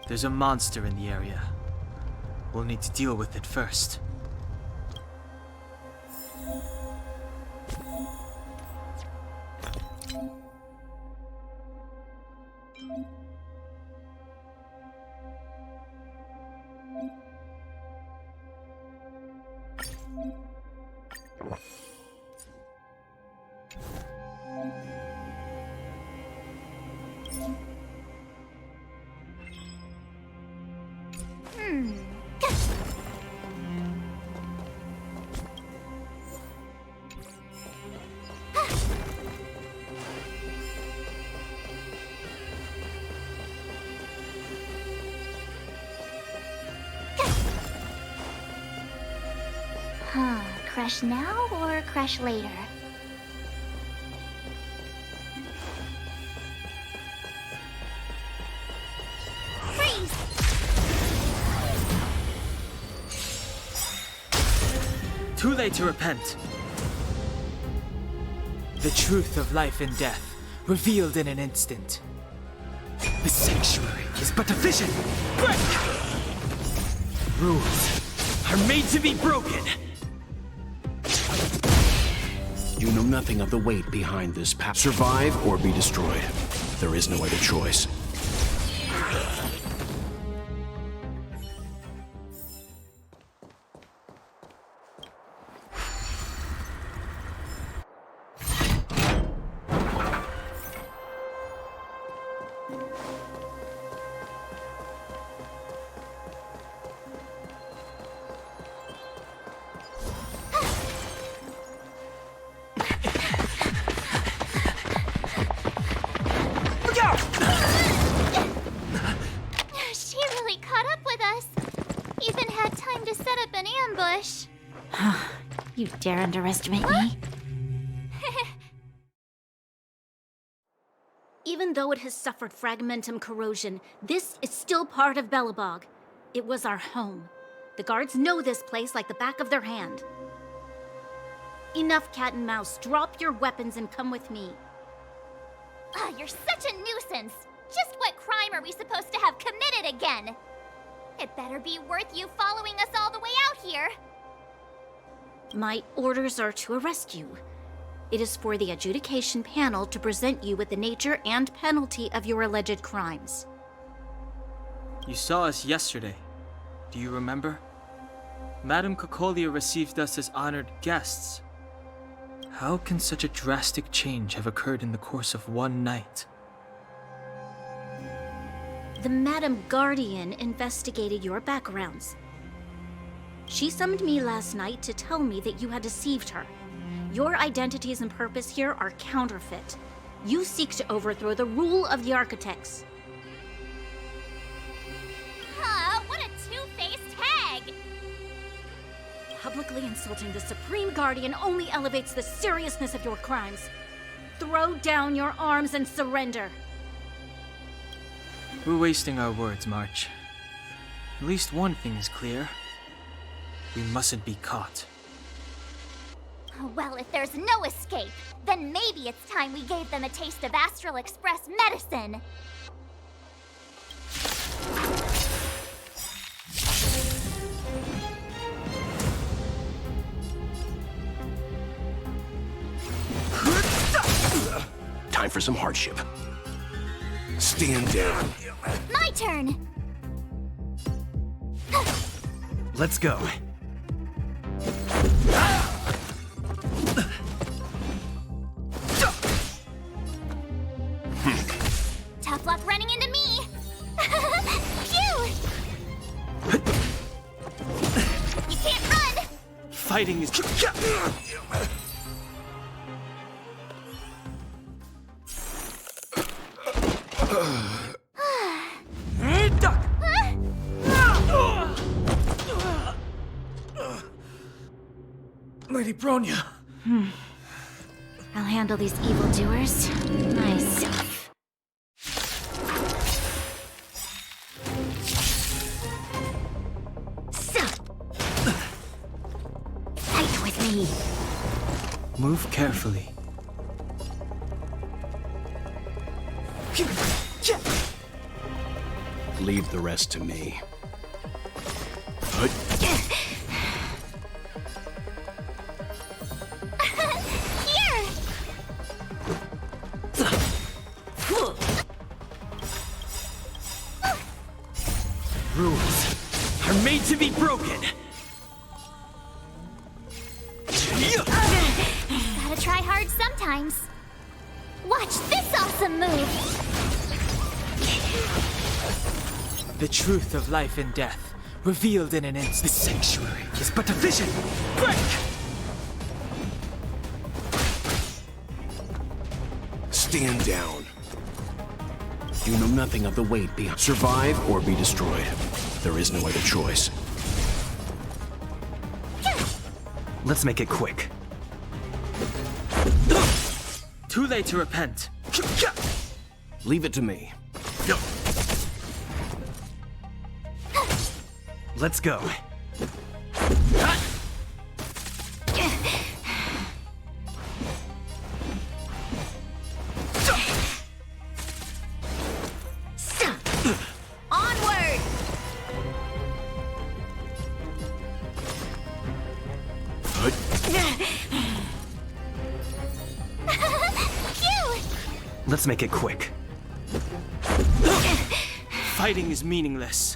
There's a monster in the area. We'll need to deal with it first. Crash now or crash later? Freeze! Too late to repent. The truth of life and death, revealed in an instant. The sanctuary is but a vision. Break! Rules are made to be broken. You know nothing of the weight behind this path. Survive or be destroyed. There is no other choice. She really caught up with us. Even had time to set up an ambush. You dare underestimate me? Even though it has suffered fragmentum corrosion, this is still part of Belobog. It was our home. The guards know this place like the back of their hand. Enough cat and mouse. Drop your weapons and come with me. You're such a nuisance. Just what crime are we supposed to have committed again? It better be worth you following us all the way out here. My orders are to arrest you. It is for the adjudication panel to present you with the nature and penalty of your alleged crimes. You saw us yesterday. Do you remember? Madame Cocolia received us as honored guests. How can such a drastic change have occurred in the course of one night? The Madam Guardian investigated your backgrounds. She summoned me last night to tell me that you had deceived her. Your identities and purpose here are counterfeit. You seek to overthrow the rule of the architects. What a two-faced hag! Publicly insulting the Supreme Guardian only elevates the seriousness of your crimes. Throw down your arms and surrender. We're wasting our words, March. At least one thing is clear. We mustn't be caught. Well, if there's no escape, then maybe it's time we gave them a taste of Astral Express medicine. Time for some hardship. Stand down. My turn! Let's go. Tough luck running into me! Phew! You can't run! Fighting is... Lady Bronya. I'll handle these evildoers myself. So, fight with me. Move carefully. Leave the rest to me. Here! Rules are made to be broken. Gotta try hard sometimes. Watch this awesome move! The truth of life and death, revealed in an instant. The sanctuary is but a vision. Break! Stand down. You know nothing of the weight behind. Survive or be destroyed. There is no other choice. Let's make it quick. Too late to repent. Leave it to me. Let's go. Onward! Phew! Let's make it quick. Fighting is meaningless.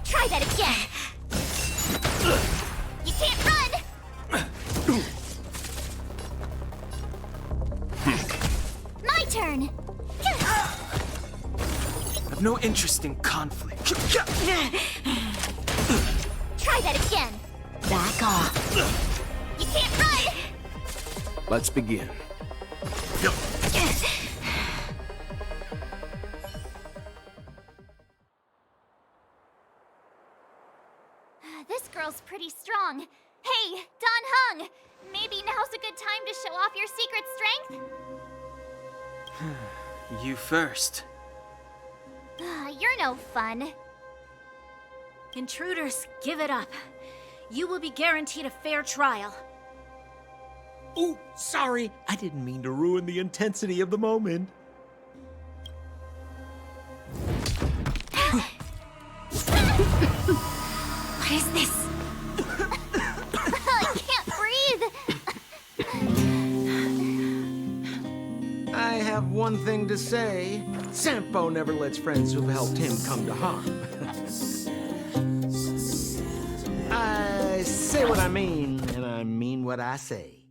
Try that again! You can't run! My turn! I've no interest in conflict. Try that again! Back off! You can't run! Let's begin. This girl's pretty strong. Hey, Dan Heng! Maybe now's a good time to show off your secret strength? You first. You're no fun. Intruders, give it up. You will be guaranteed a fair trial. Oh, sorry. I didn't mean to ruin the intensity of the moment. What is this? I can't breathe. I have one thing to say. Sampo never lets friends who've helped him come to harm. I say what I mean, and I mean what I say.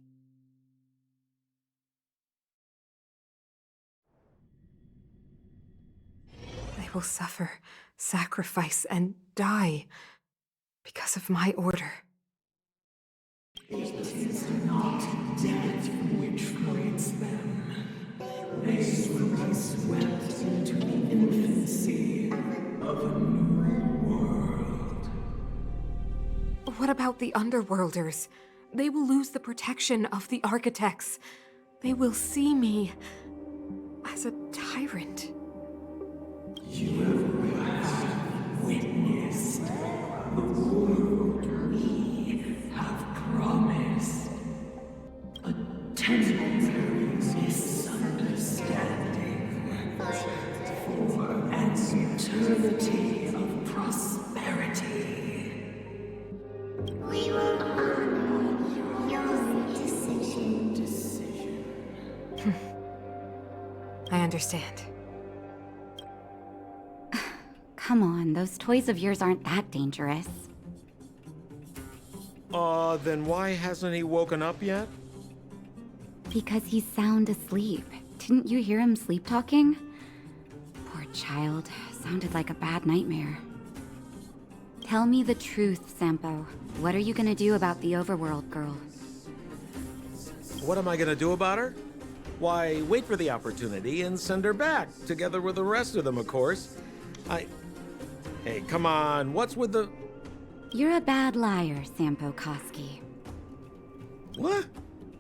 They will suffer, sacrifice, and die. Because of my order. It is not death which creates them. They will be swept into the infancy of a new world. What about the underworlders? They will lose the protection of the architects. They will see me as a tyrant. You have witnessed the world we have promised. A temporary misunderstanding for an eternity of prosperity. We will honor your decision. I understand. Come on, those toys of yours aren't that dangerous. Then why hasn't he woken up yet? Because he's sound asleep. Didn't you hear him sleep talking? Poor child. Sounded like a bad nightmare. Tell me the truth, Sampo. What are you gonna do about the overworld girl? What am I gonna do about her? Why, wait for the opportunity and send her back, together with the rest of them, of course. Hey, come on, what's with the... You're a bad liar, Sampo Koski. What?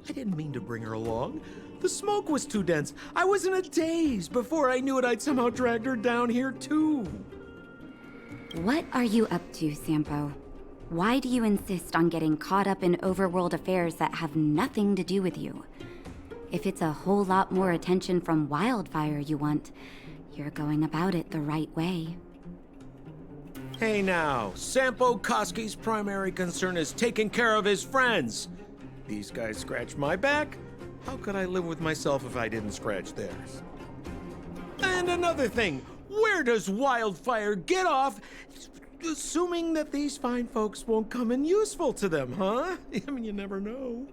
I didn't mean to bring her along. The smoke was too dense. I was in a daze. Before I knew it, I'd somehow dragged her down here, too. What are you up to, Sampo? Why do you insist on getting caught up in overworld affairs that have nothing to do with you? If it's a whole lot more attention from Wildfire you want, you're going about it the right way. Hey now, Sampo Koski's primary concern is taking care of his friends. These guys scratch my back. How could I live with myself if I didn't scratch theirs? And another thing, where does Wildfire get off assuming that these fine folks won't come in useful to them, huh? I mean, you never know.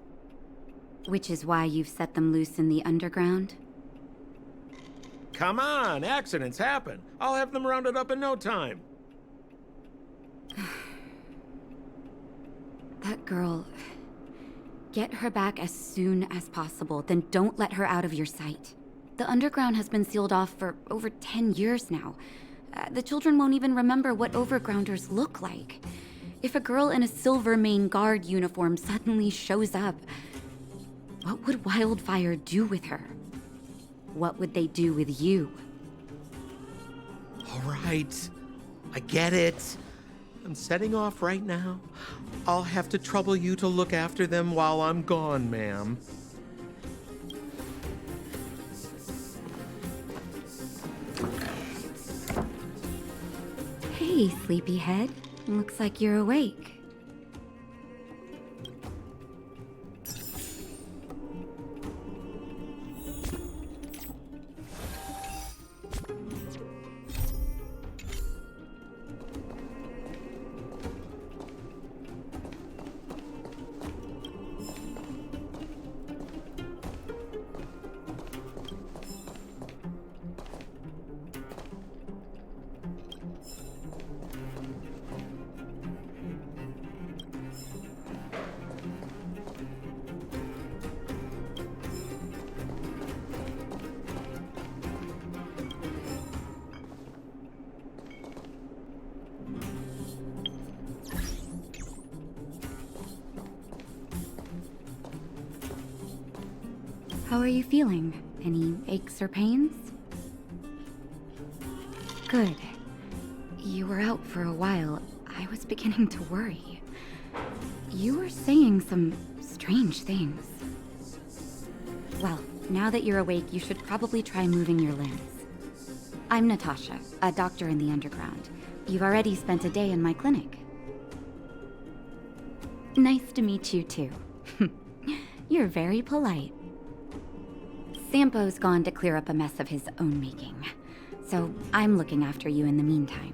Which is why you've set them loose in the underground? Come on, accidents happen. I'll have them rounded up in no time. That girl... Get her back as soon as possible, then don't let her out of your sight. The underground has been sealed off for over 10 years now. The children won't even remember what overgrounders look like. If a girl in a Silver Mane Guard uniform suddenly shows up, what would Wildfire do with her? What would they do with you? All right, I get it. I'm setting off right now. I'll have to trouble you to look after them while I'm gone, ma'am. Hey, sleepyhead. Looks like you're awake. How are you feeling? Any aches or pains? Good. You were out for a while. I was beginning to worry. You were saying some strange things. Well, now that you're awake, you should probably try moving your limbs. I'm Natasha, a doctor in the underground. You've already spent a day in my clinic. Nice to meet you, too. You're very polite. Sampo's gone to clear up a mess of his own making, so I'm looking after you in the meantime.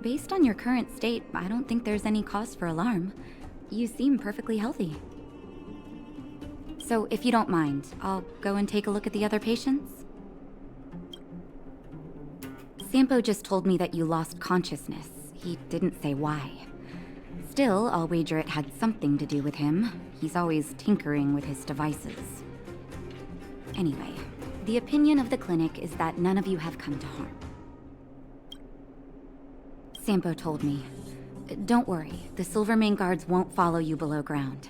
Based on your current state, I don't think there's any cause for alarm. You seem perfectly healthy. So if you don't mind, I'll go and take a look at the other patients. Sampo just told me that you lost consciousness. He didn't say why. Still, I'll wager it had something to do with him. He's always tinkering with his devices. Anyway, the opinion of the clinic is that none of you have come to harm. Sampo told me. Don't worry, the Silvermane guards won't follow you below ground.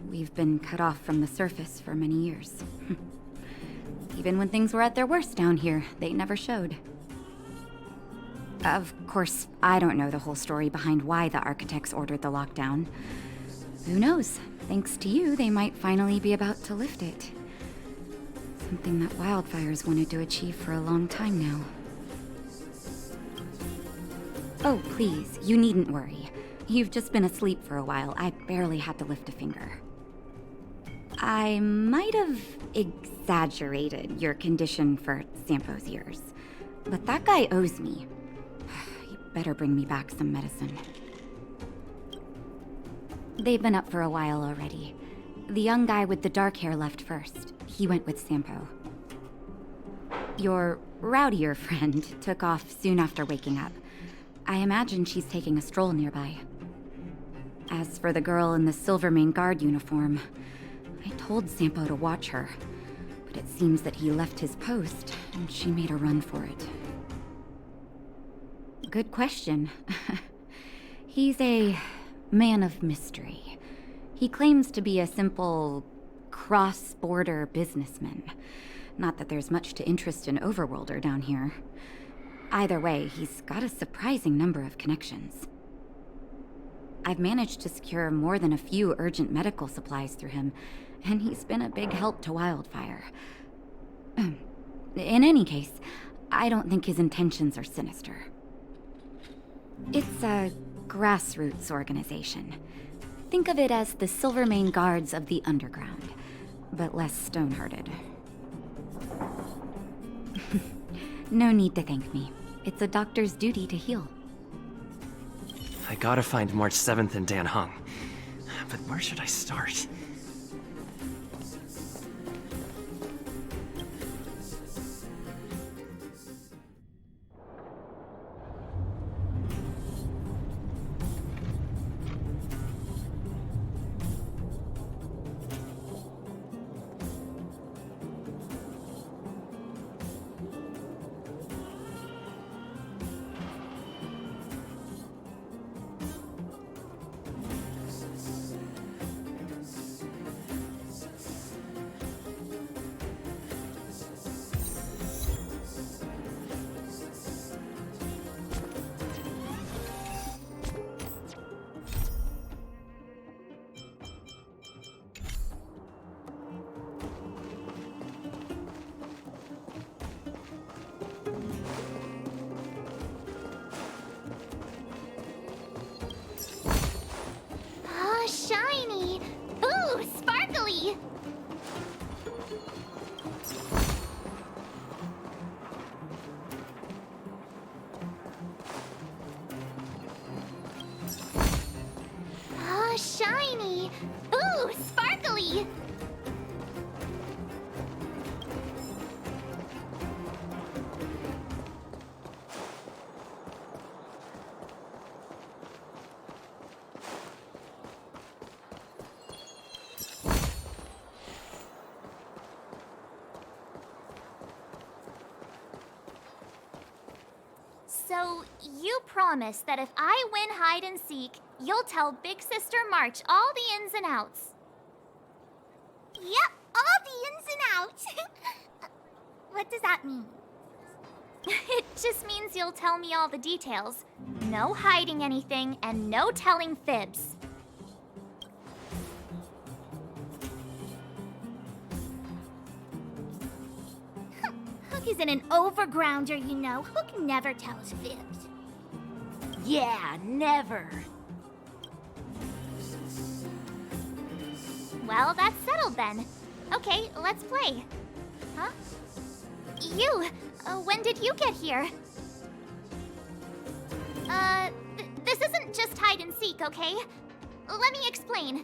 We've been cut off from the surface for many years. Even when things were at their worst down here, they never showed. Of course, I don't know the whole story behind why the architects ordered the lockdown. Who knows? Thanks to you, they might finally be about to lift it. Something that Wildfire's wanted to achieve for a long time now. Oh, please, you needn't worry. You've just been asleep for a while. I barely had to lift a finger. I might have exaggerated your condition for Sampo's years, but that guy owes me. You better bring me back some medicine. They've been up for a while already. The young guy with the dark hair left first. He went with Sampo. Your rowdier friend took off soon after waking up. I imagine she's taking a stroll nearby. As for the girl in the Silvermane guard uniform, I told Sampo to watch her, but it seems that he left his post and she made a run for it. Good question. He's a man of mystery. He claims to be a simple cross-border businessman. Not that there's much to interest an overworlder down here. Either way, he's got a surprising number of connections. I've managed to secure more than a few urgent medical supplies through him, and he's been a big help to Wildfire. In any case, I don't think his intentions are sinister. It's a grassroots organization. Think of it as the Silvermane Guards of the Underground, but less stone-hearted. No need to thank me. It's a doctor's duty to heal. I gotta find March 7th and Dan Heng. But where should I start? Shiny! Ooh, sparkly! Shiny! Ooh, sparkly! So, you promise that if I win hide and seek, you'll tell Big Sister March all the ins and outs. Yep, all the ins and outs. What does that mean? It just means you'll tell me all the details. No hiding anything, and no telling fibs. Hook isn't an overgrounder, you know. Hook never tells fibs. Yeah, never. Well, that's settled then. Okay, let's play. Huh? You! When did you get here? This isn't just hide and seek, okay? Let me explain.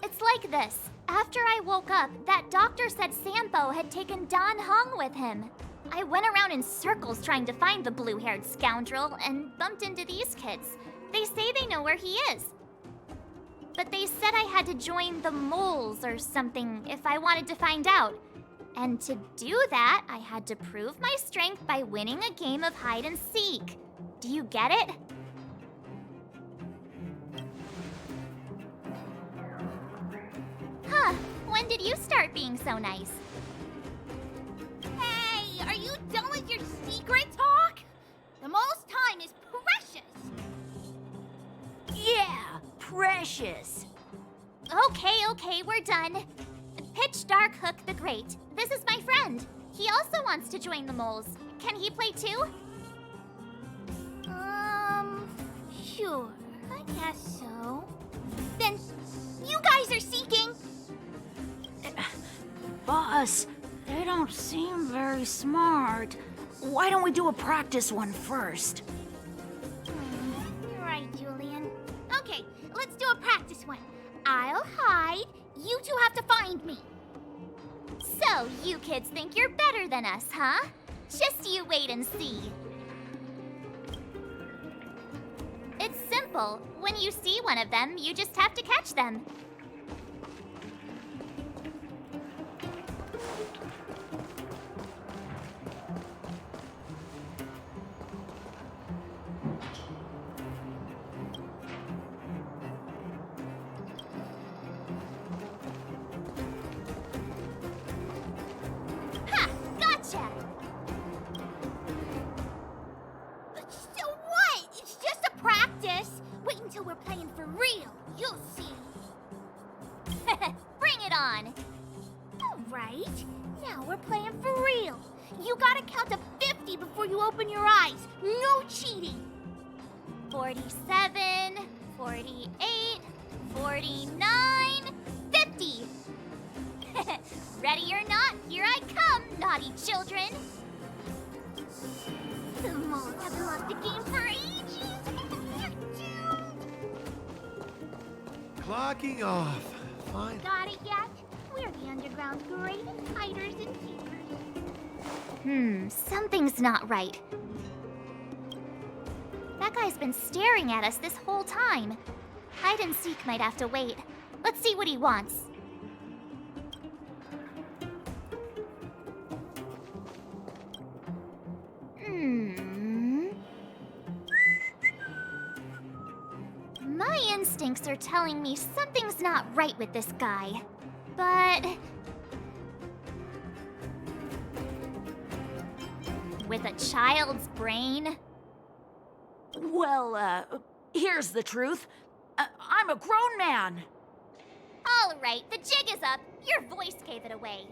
It's like this. After I woke up, that doctor said Sampo had taken Dan Heng with him. I went around in circles trying to find the blue-haired scoundrel and bumped into these kids. They say they know where he is. but they said I had to join the moles or something if I wanted to find out. And to do that, I had to prove my strength by winning a game of hide and seek. Do you get it? Huh, when did you start being so nice? Hey, are you done with your secret talk? The most time is precious. Yeah, precious. Okay, we're done. Pitch Dark Hook the Great. This is my friend. He also wants to join the moles. Can he play too? Sure. I guess so. Then, you guys are seeking. Boss, they don't seem very smart. Why don't we do a practice one first? You're right, Julian. Okay, let's do a practice one. I'll hide. You two have to find me. So, you kids think you're better than us, huh? Just you wait and see. It's simple. When you see one of them, you just have to catch them. Ha! Gotcha! So what? It's just a practice. Wait until we're playing for real. You'll see. Bring it on. All right. Now we're playing for real. You gotta count to 50 before you open your eyes. No cheating. 47, 48, 49, 50. Ready or not, here I come, naughty children. The moles haven't lost a game for ages. Clocking off. Fine. Got it yet? We're the underground's greatest hiders and seekers. Something's not right. That guy's been staring at us this whole time. Hide and seek might have to wait. Let's see what he wants. My instincts are telling me something's not right with this guy. But with a child's brain? Well, here's the truth. I'm a grown man. All right, the jig is up. Your voice gave it away.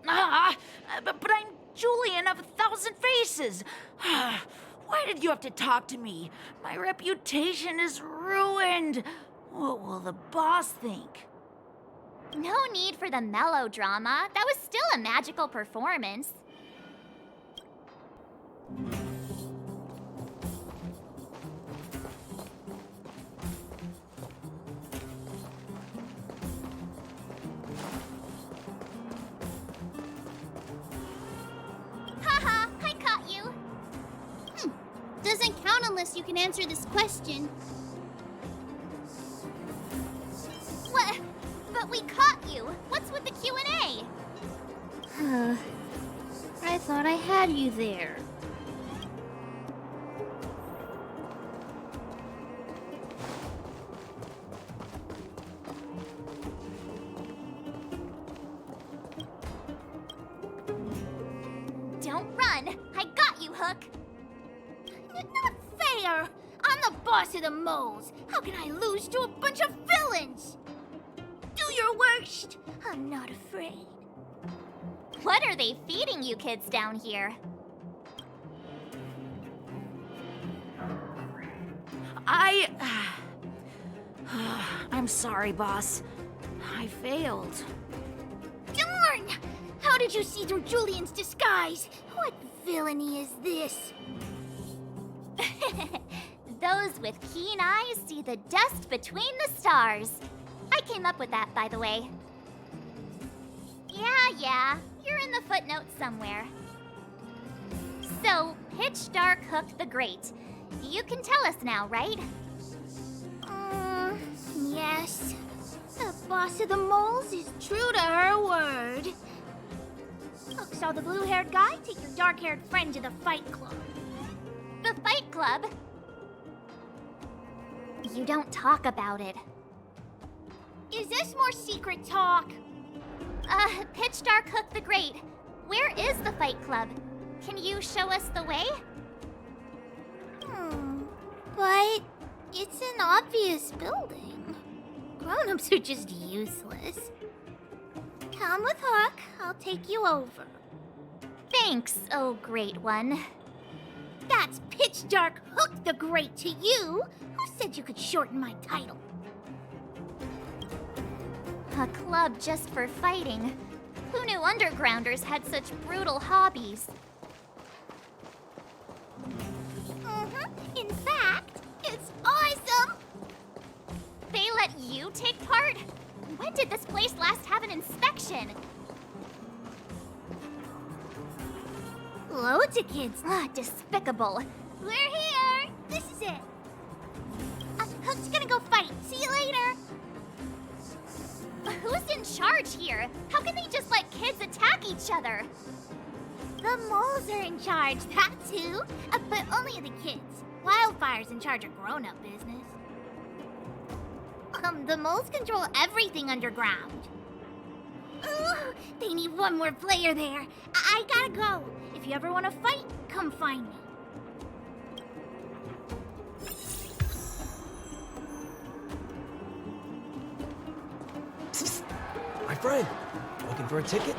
But I'm Julian of 1,000 Faces. Why did you have to talk to me? My reputation is ruined. What will the boss think? No need for the melodrama. That was still a magical performance. Haha, I caught you. Doesn't count unless you can answer this question. What? But we caught you. What's with the Q&A? I thought I had you there. Don't run. I got you, Hook. Not fair. I'm the boss of the moles. How can I lose to a bunch of villains? Do your worst. I'm not afraid. What are they feeding you kids down here? I'm sorry, boss. I failed. Darn! How did you see through Julian's disguise? What villainy is this? Those with keen eyes see the dust between the stars. I came up with that, by the way. Yeah, you're in the footnotes somewhere. So, Pitch Dark Hook the Great. You can tell us now, right? Yes. The boss of the moles is true to her word. Look, so the blue-haired guy, take your dark-haired friend to the fight club. The Fight Club? You don't talk about it. Is this more secret talk? Pitch Dark Hook the Great. Where is the Fight Club? Can you show us the way? But it's an obvious building. Grown-ups are just useless. Come with Hook, I'll take you over. Thanks, oh great one. That's Pitch Dark Hook the Great to you. Who said you could shorten my title? A club just for fighting. Who knew undergrounders had such brutal hobbies? In fact, it's awesome! They let you take part? When did this place last have an inspection? Loads of kids. Despicable. We're here! This is it. Hook's gonna go fight. See you later! Who's in charge here? How can they just let kids attack each other? The moles are in charge, that's who. But only the kids. Wildfire's in charge of grown-up business. The moles control everything underground. Ooh, they need one more player there. I gotta go. If you ever want to fight, come find me. My friend, looking for a ticket?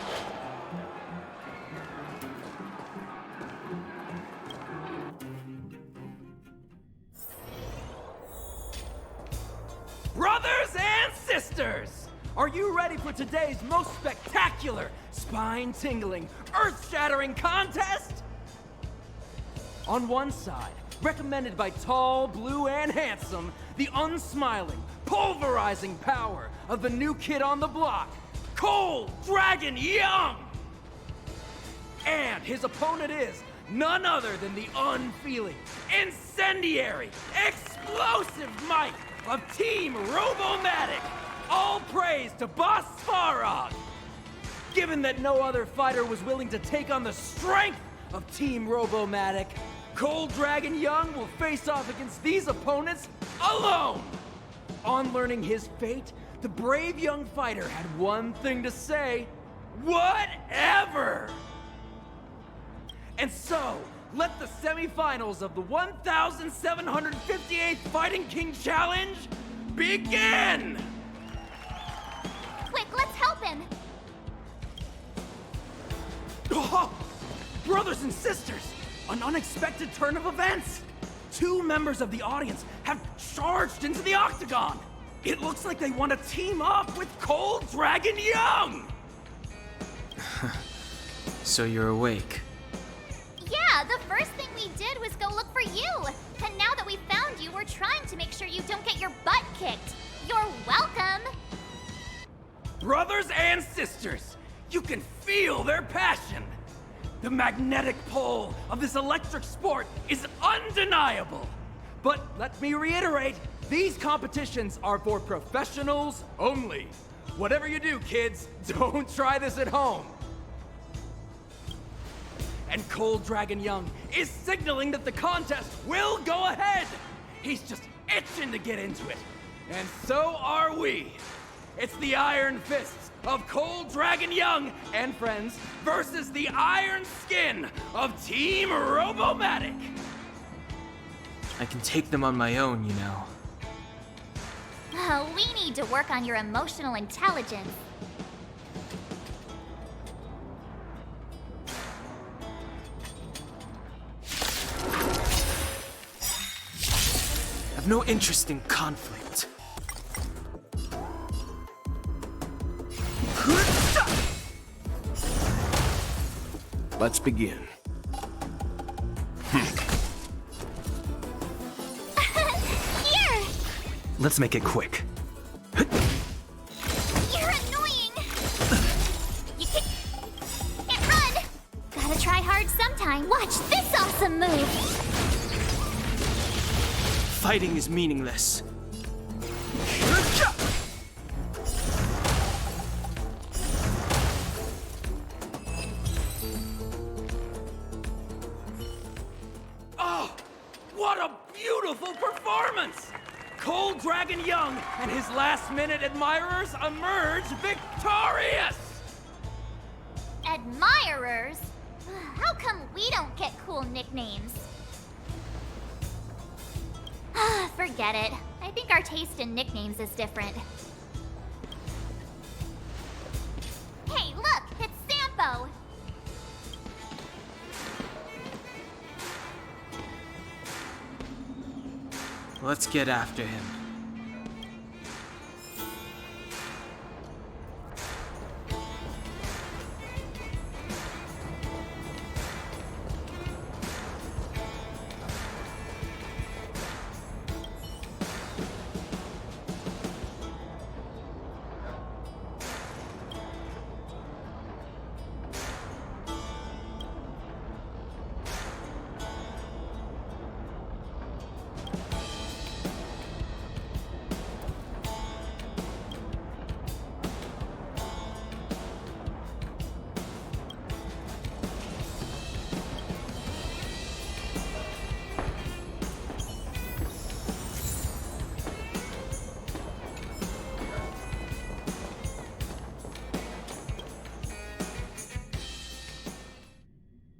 Brothers and sisters, are you ready for today's most spectacular, spine-tingling, earth-shattering contest? On one side, recommended by tall, blue, and handsome, the unsmiling, pulverizing power of the new kid on the block, Cold Dragon Young! And his opponent is none other than the unfeeling, incendiary, explosive might of Team Robomatic! All praise to Boss Farog! Given that no other fighter was willing to take on the strength of Team Robomatic, Cold Dragon Young will face off against these opponents alone! On learning his fate, the brave young fighter had one thing to say: whatever! And so, let the semifinals of the 1,758th Fighting King Challenge begin! Quick, let's help him! Oh, brothers and sisters, an unexpected turn of events! Two members of the audience have charged into the octagon! It looks like they want to team up with Cold Dragon Young! So you're awake. Yeah, the first thing we did was go look for you. And now that we found you, we're trying to make sure you don't get your butt kicked. You're welcome. Brothers and sisters, you can feel their passion. The magnetic pull of this electric sport is undeniable. But let me reiterate, these competitions are for professionals only. Whatever you do, kids, don't try this at home. And Cold Dragon Young is signaling that the contest will go ahead. He's just itching to get into it. And so are we. It's the Iron Fists of Cold Dragon Young and friends versus the Iron Skin of Team Robomatic. I can take them on my own, you know. We need to work on your emotional intelligence. I've no interest in conflict. Let's begin. Here! Let's make it quick. You're annoying! You can't run! Gotta try hard sometime. Watch this awesome move! fighting is meaningless. Oh, what a beautiful performance! Cold Dragon Young and his last-minute admirers emerge victorious! Admirers? How come we don't get cool nicknames? Forget it. I think our taste in nicknames is different. Hey, look! It's Sampo! Let's get after him.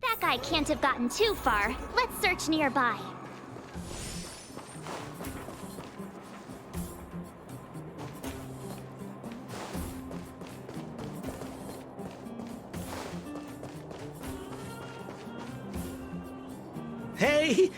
That guy can't have gotten too far. Let's search nearby. Hey,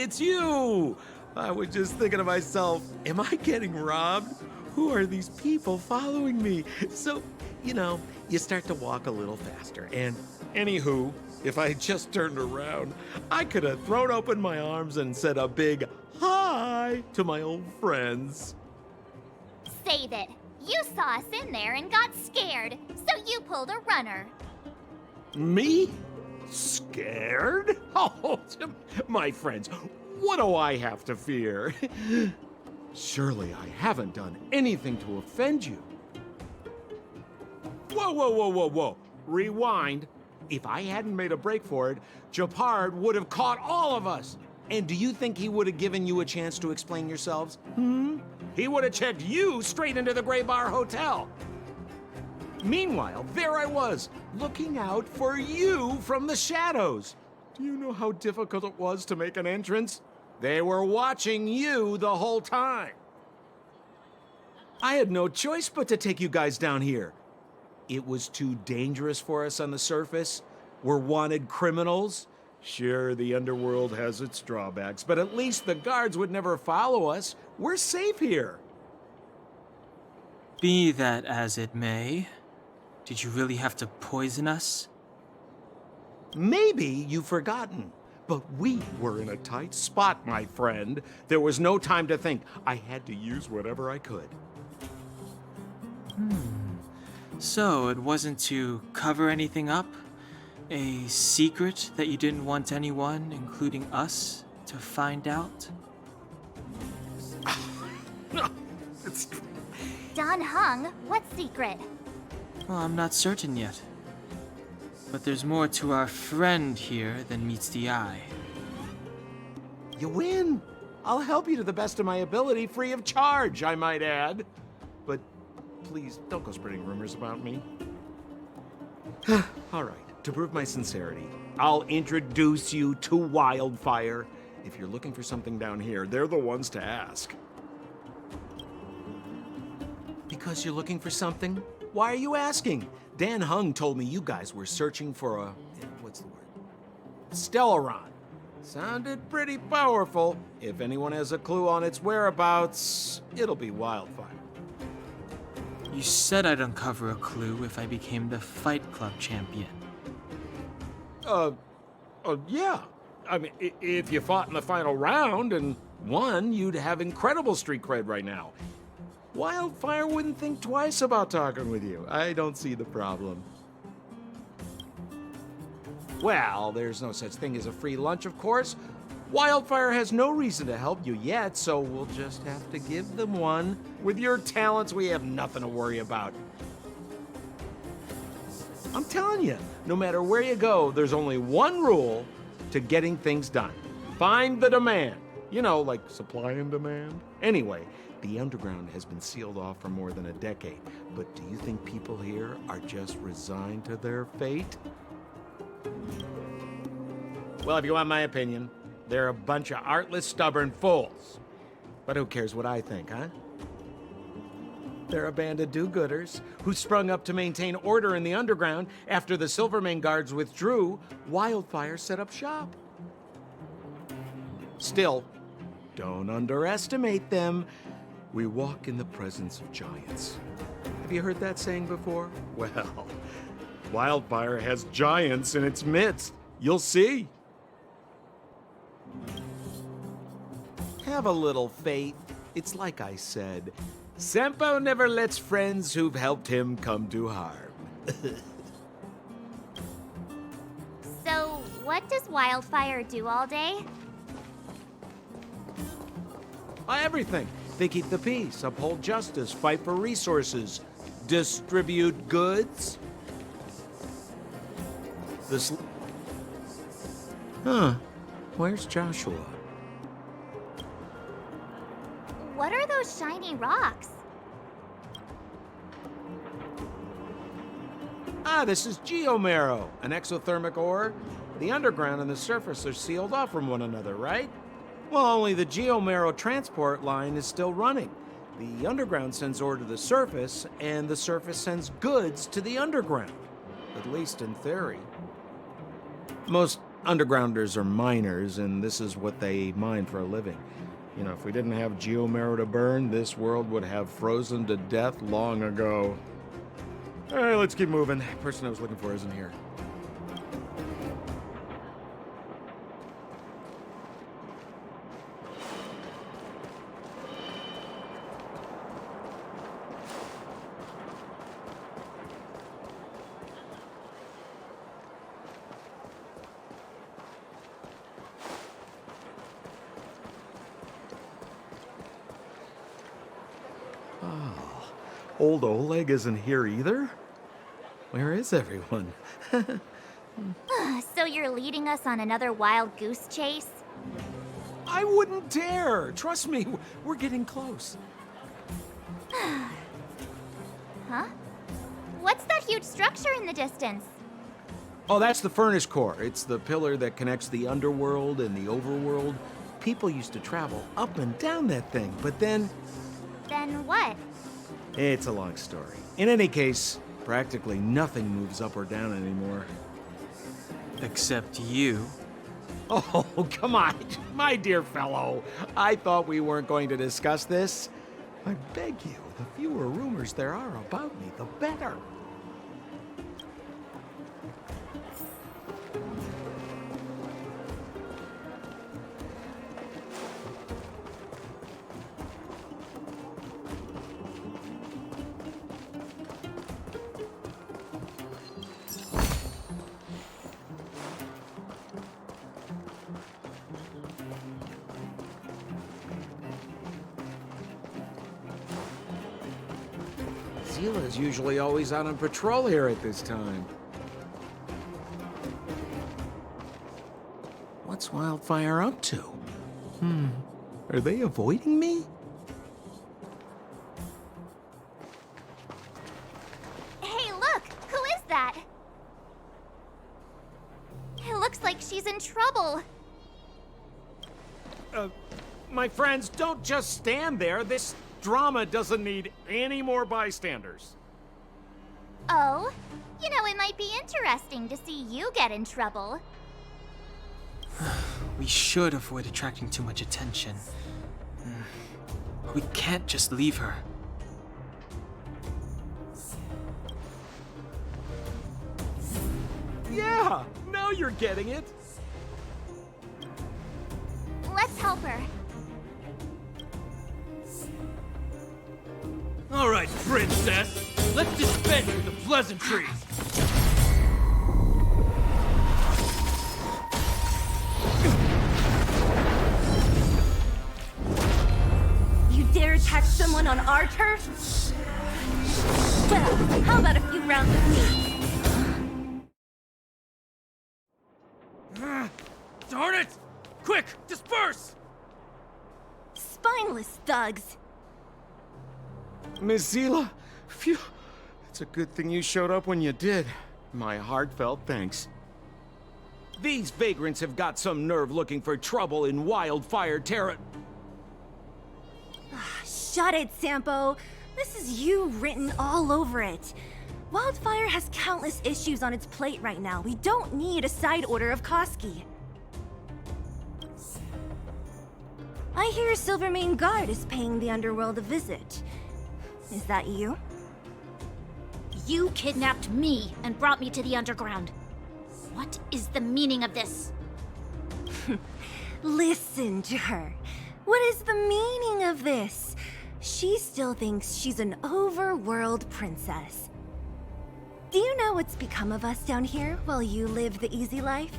it's you! I was just thinking to myself, am I getting robbed? Who are these people following me? So, you start to walk a little faster. And anywho, if I had just turned around, I could have thrown open my arms and said a big hi to my old friends. Save it. You saw us in there and got scared, so you pulled a runner. Me? Scared? Oh, my friends, what do I have to fear? Surely I haven't done anything to offend you. Whoa. Rewind. If I hadn't made a break for it, Japard would have caught all of us. And do you think he would have given you a chance to explain yourselves? He would have checked you straight into the Gray Bar Hotel. Meanwhile, there I was, looking out for you from the shadows. Do you know how difficult it was to make an entrance? They were watching you the whole time. I had no choice but to take you guys down here. It was too dangerous for us on the surface. We're wanted criminals. Sure, the underworld has its drawbacks, but at least the guards would never follow us. We're safe here. Be that as it may, did you really have to poison us? Maybe you've forgotten, but we were in a tight spot, my friend. There was no time to think. I had to use whatever I could. So it wasn't to cover anything up? A secret that you didn't want anyone, including us, to find out? Dan Heng, what secret? Well, I'm not certain yet. But there's more to our friend here than meets the eye. You win. I'll help you to the best of my ability, free of charge, I might add. But please, don't go spreading rumors about me. All right, to prove my sincerity, I'll introduce you to Wildfire. If you're looking for something down here, they're the ones to ask. Because you're looking for something? Why are you asking? Dan Heng told me you guys were searching for a... what's the word? Stellaron. Sounded pretty powerful. If anyone has a clue on its whereabouts, it'll be Wildfire. You said I'd uncover a clue if I became the Fight Club champion. Yeah. I mean, if you fought in the final round and won, you'd have incredible street cred right now. Wildfire wouldn't think twice about talking with you. I don't see the problem. Well, there's no such thing as a free lunch, of course. Wildfire has no reason to help you yet, so we'll just have to give them one. With your talents, we have nothing to worry about. I'm telling you, no matter where you go, there's only one rule to getting things done. Find the demand. You know, like supply and demand. Anyway, the underground has been sealed off for more than a decade. But do you think people here are just resigned to their fate? Well, if you want my opinion, they're a bunch of artless, stubborn fools. But who cares what I think, huh? They're a band of do-gooders who sprung up to maintain order in the underground after the Silvermane guards withdrew. Wildfire set up shop. Still, don't underestimate them. We walk in the presence of giants. Have you heard that saying before? Well, Wildfire has giants in its midst. You'll see. Have a little faith. It's like I said. Senpo never lets friends who've helped him come to harm. So, what does Wildfire do all day? Everything. They keep the peace, uphold justice, fight for resources, distribute goods. Where's Joshua? What are those shiny rocks? This is geomarrow, an exothermic ore. The underground and the surface are sealed off from one another, right? Well, only the geomarrow transport line is still running. The underground sends ore to the surface, and the surface sends goods to the underground. At least in theory. Most undergrounders are miners, and this is what they mine for a living. You know, if we didn't have geomarrow to burn, this world would have frozen to death long ago. All right, let's keep moving. The person I was looking for isn't here. Old Oleg isn't here either? Where is everyone? So you're leading us on another wild goose chase? I wouldn't dare! Trust me, we're getting close. Huh? What's that huge structure in the distance? Oh, that's the furnace core. It's the pillar that connects the underworld and the overworld. People used to travel up and down that thing, but then... Then what? It's a long story. In any case, practically nothing moves up or down anymore. Except you. Oh, come on, my dear fellow. I thought we weren't going to discuss this. I beg you, the fewer rumors there are about me, the better. Zila's usually always out on patrol here at this time. What's Wildfire up to? Are they avoiding me? Hey, look! Who is that? It looks like she's in trouble. My friends, don't just stand there. This drama doesn't need any more bystanders. Oh? You know, it might be interesting to see you get in trouble. We should avoid attracting too much attention. We can't just leave her. Yeah! Now you're getting it! Let's help her. All right, princess. Let's dispense with the pleasantries. dare attack someone on our turf? Well, how about a few rounds with me? Darn it! Quick, disperse! Spineless thugs. Miss Zila, phew. It's a good thing you showed up when you did. My heartfelt thanks. These vagrants have got some nerve looking for trouble in Wildfire Terra. Shut it, Sampo. This is you written all over it. Wildfire has countless issues on its plate right now. We don't need a side order of Koski. I hear Silvermane Guard is paying the underworld a visit. Is that you? You kidnapped me and brought me to the underground. What is the meaning of this? Listen to her. What is the meaning of this? She still thinks she's an overworld princess. Do you know what's become of us down here while you live the easy life?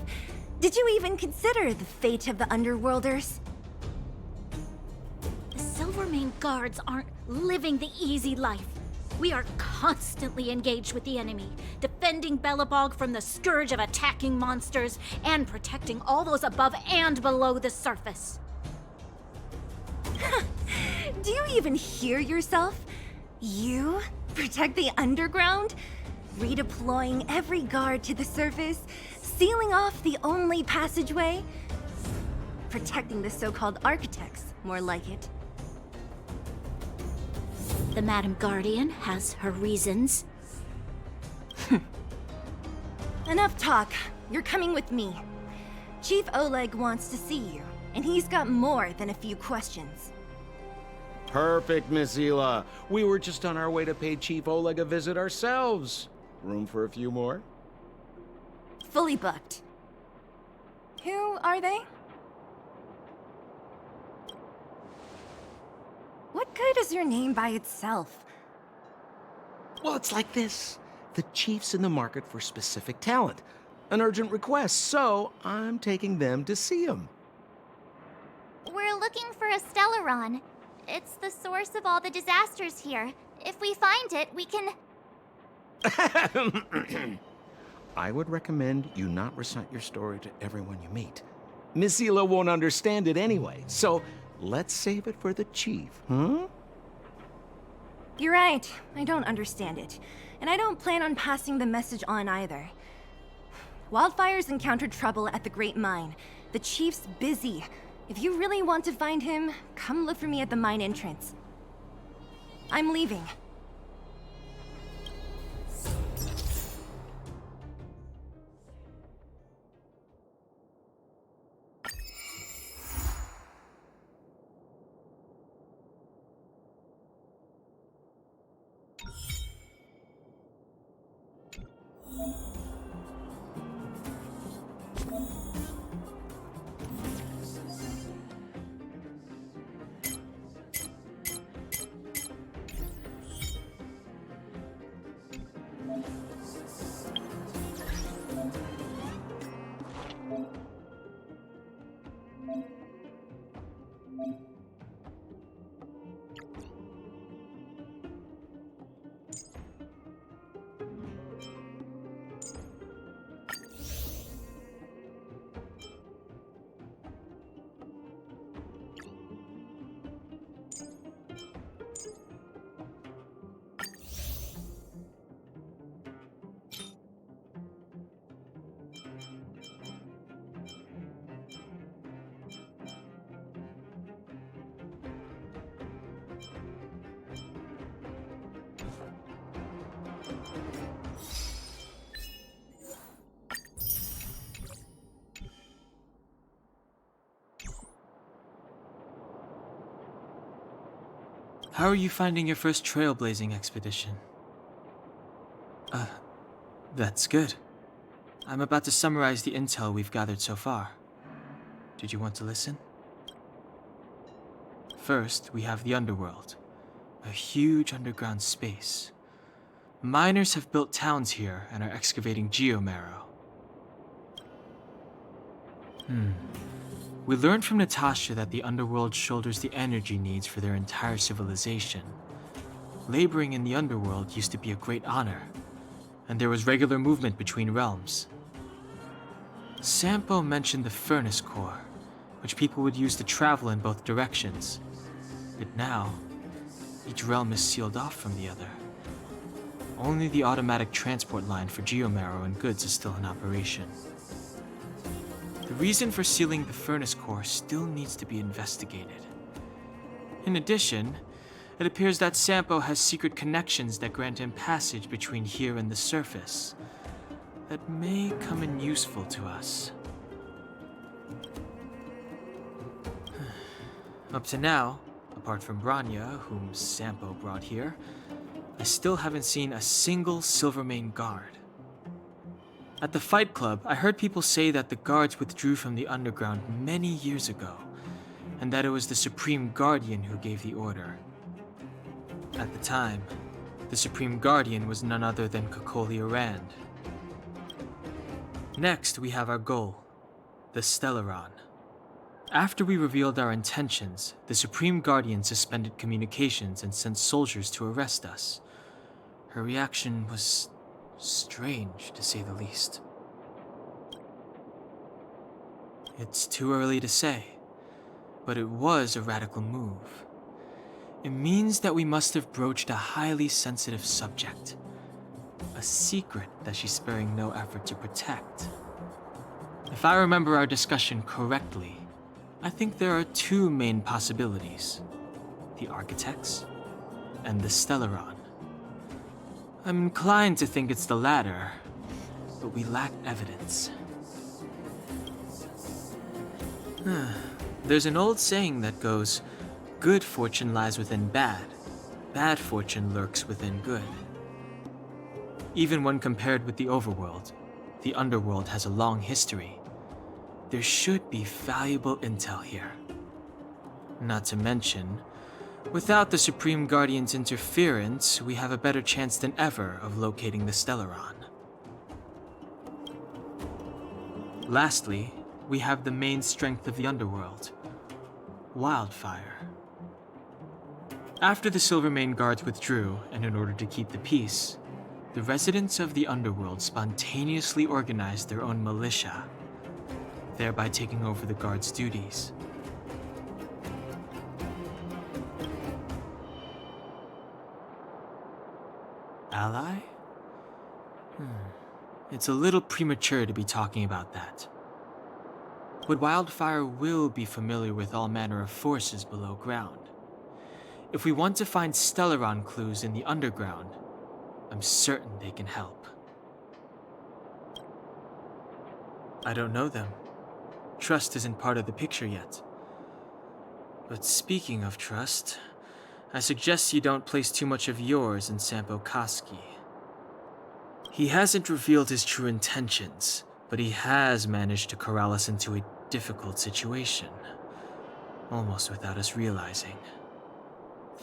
Did you even consider the fate of the underworlders? The Silvermane Guards aren't living the easy life. We are constantly engaged with the enemy, defending Belobog from the scourge of attacking monsters and protecting all those above and below the surface. Do you even hear yourself? You protect the underground? Redeploying every guard to the surface? Sealing off the only passageway? Protecting the so-called architects, more like it. The Madam Guardian has her reasons. Enough talk. You're coming with me. Chief Oleg wants to see you, and he's got more than a few questions. Perfect, Miss Zila. We were just on our way to pay Chief Oleg a visit ourselves. Room for a few more? Fully booked. Who are they? What good is your name by itself? Well, it's like this. The chief's in the market for specific talent. An urgent request, so I'm taking them to see him. We're looking for a Stellaron. It's the source of all the disasters here. If we find it, we can... I would recommend you not recite your story to everyone you meet. Miss Zila won't understand it anyway, so let's save it for the chief, huh? You're right. I don't understand it. And I don't plan on passing the message on either. Wildfire's encountered trouble at the Great Mine. The chief's busy. If you really want to find him, come look for me at the mine entrance. I'm leaving. How are you finding your first trailblazing expedition? That's good. I'm about to summarize the intel we've gathered so far. Did you want to listen? First, we have the underworld, a huge underground space. Miners have built towns here and are excavating geomarrow. We learned from Natasha that the underworld shoulders the energy needs for their entire civilization. Laboring in the underworld used to be a great honor, and there was regular movement between realms. Sampo mentioned the furnace core, which people would use to travel in both directions. But now, each realm is sealed off from the other. Only the automatic transport line for geomarrow and goods is still in operation. The reason for sealing the furnace core still needs to be investigated. In addition, it appears that Sampo has secret connections that grant him passage between here and the surface that may come in useful to us. Up to now, apart from Branya, whom Sampo brought here, I still haven't seen a single Silvermane guard. At the Fight Club, I heard people say that the guards withdrew from the underground many years ago, and that it was the Supreme Guardian who gave the order. At the time, the Supreme Guardian was none other than Kokolia Rand. Next, we have our goal, the Stellaron. After we revealed our intentions, the Supreme Guardian suspended communications and sent soldiers to arrest us. Her reaction was strange, to say the least. It's too early to say, but it was a radical move. It means that we must have broached a highly sensitive subject, a secret that she's sparing no effort to protect. If I remember our discussion correctly, I think there are two main possibilities: the Architects and the Stellaron. I'm inclined to think it's the latter, but we lack evidence. There's an old saying that goes, good fortune lies within bad fortune lurks within good. Even when compared with the overworld, the underworld has a long history. There should be valuable intel here. Not to mention, without the Supreme Guardian's interference, we have a better chance than ever of locating the Stellaron. Lastly, we have the main strength of the underworld, Wildfire. After the Silvermane guards withdrew, and in order to keep the peace, the residents of the underworld spontaneously organized their own militia, thereby taking over the guards' duties. Ally? It's a little premature to be talking about that. But Wildfire will be familiar with all manner of forces below ground. If we want to find Stellaron clues in the underground, I'm certain they can help. I don't know them. Trust isn't part of the picture yet. But speaking of trust, I suggest you don't place too much of yours in Sampo Koski. He hasn't revealed his true intentions, but he has managed to corral us into a difficult situation, almost without us realizing.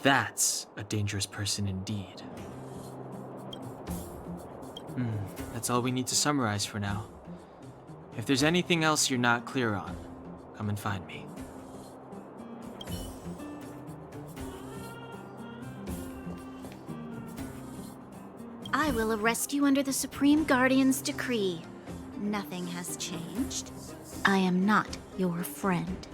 That's a dangerous person indeed. That's all we need to summarize for now. If there's anything else you're not clear on, come and find me. I will arrest you under the Supreme Guardian's decree. Nothing has changed. I am not your friend.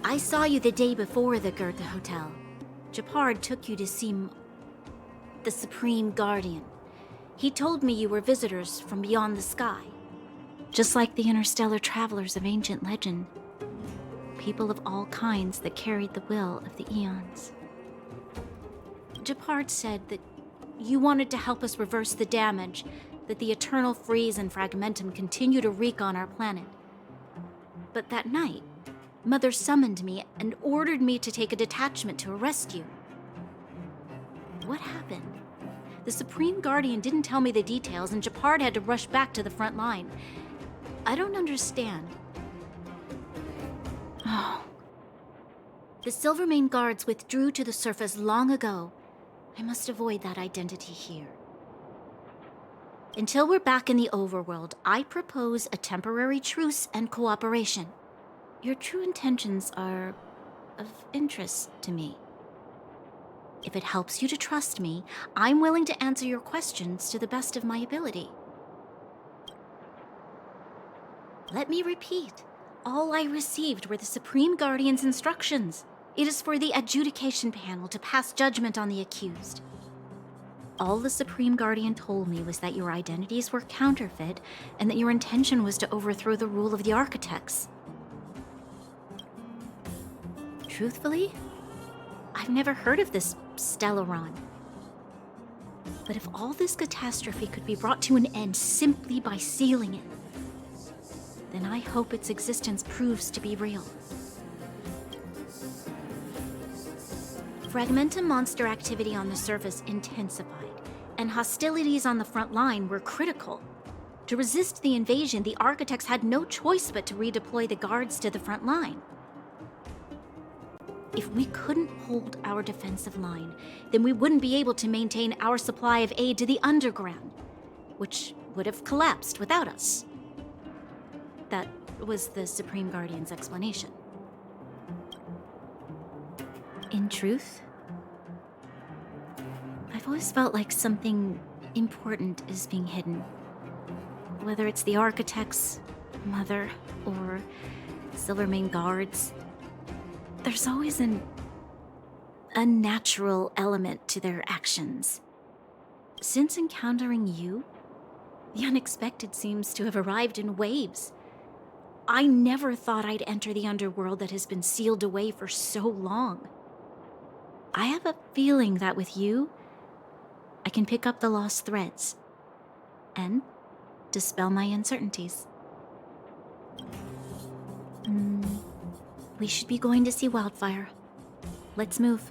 I saw you the day before the Goethe Hotel. Japard took you to see the Supreme Guardian. He told me you were visitors from beyond the sky, just like the interstellar travelers of ancient legend. People of all kinds that carried the will of the eons. Japard said that you wanted to help us reverse the damage that the eternal freeze and Fragmentum continue to wreak on our planet. But that night, Mother summoned me and ordered me to take a detachment to arrest you. What happened? The Supreme Guardian didn't tell me the details, and Japard had to rush back to the front line. I don't understand. Oh. The Silvermane guards withdrew to the surface long ago. I must avoid that identity here. Until we're back in the overworld, I propose a temporary truce and cooperation. Your true intentions are of interest to me. If it helps you to trust me, I'm willing to answer your questions to the best of my ability. Let me repeat. All I received were the Supreme Guardian's instructions. It is for the adjudication panel to pass judgment on the accused. All the Supreme Guardian told me was that your identities were counterfeit and that your intention was to overthrow the rule of the architects. Truthfully, I've never heard of this Stellaron. But if all this catastrophe could be brought to an end simply by sealing it, then I hope its existence proves to be real. Fragmentum monster activity on the surface intensified, and hostilities on the front line were critical. To resist the invasion, the architects had no choice but to redeploy the guards to the front line. If we couldn't hold our defensive line, then we wouldn't be able to maintain our supply of aid to the underground, which would have collapsed without us. That was the Supreme Guardian's explanation. In truth, I've always felt like something important is being hidden. Whether it's the architects, Mother, or Silvermane guards, there's always an unnatural element to their actions. Since encountering you, the unexpected seems to have arrived in waves. I never thought I'd enter the underworld that has been sealed away for so long. I have a feeling that with you, I can pick up the lost threads and dispel my uncertainties. We should be going to see Wildfire. Let's move.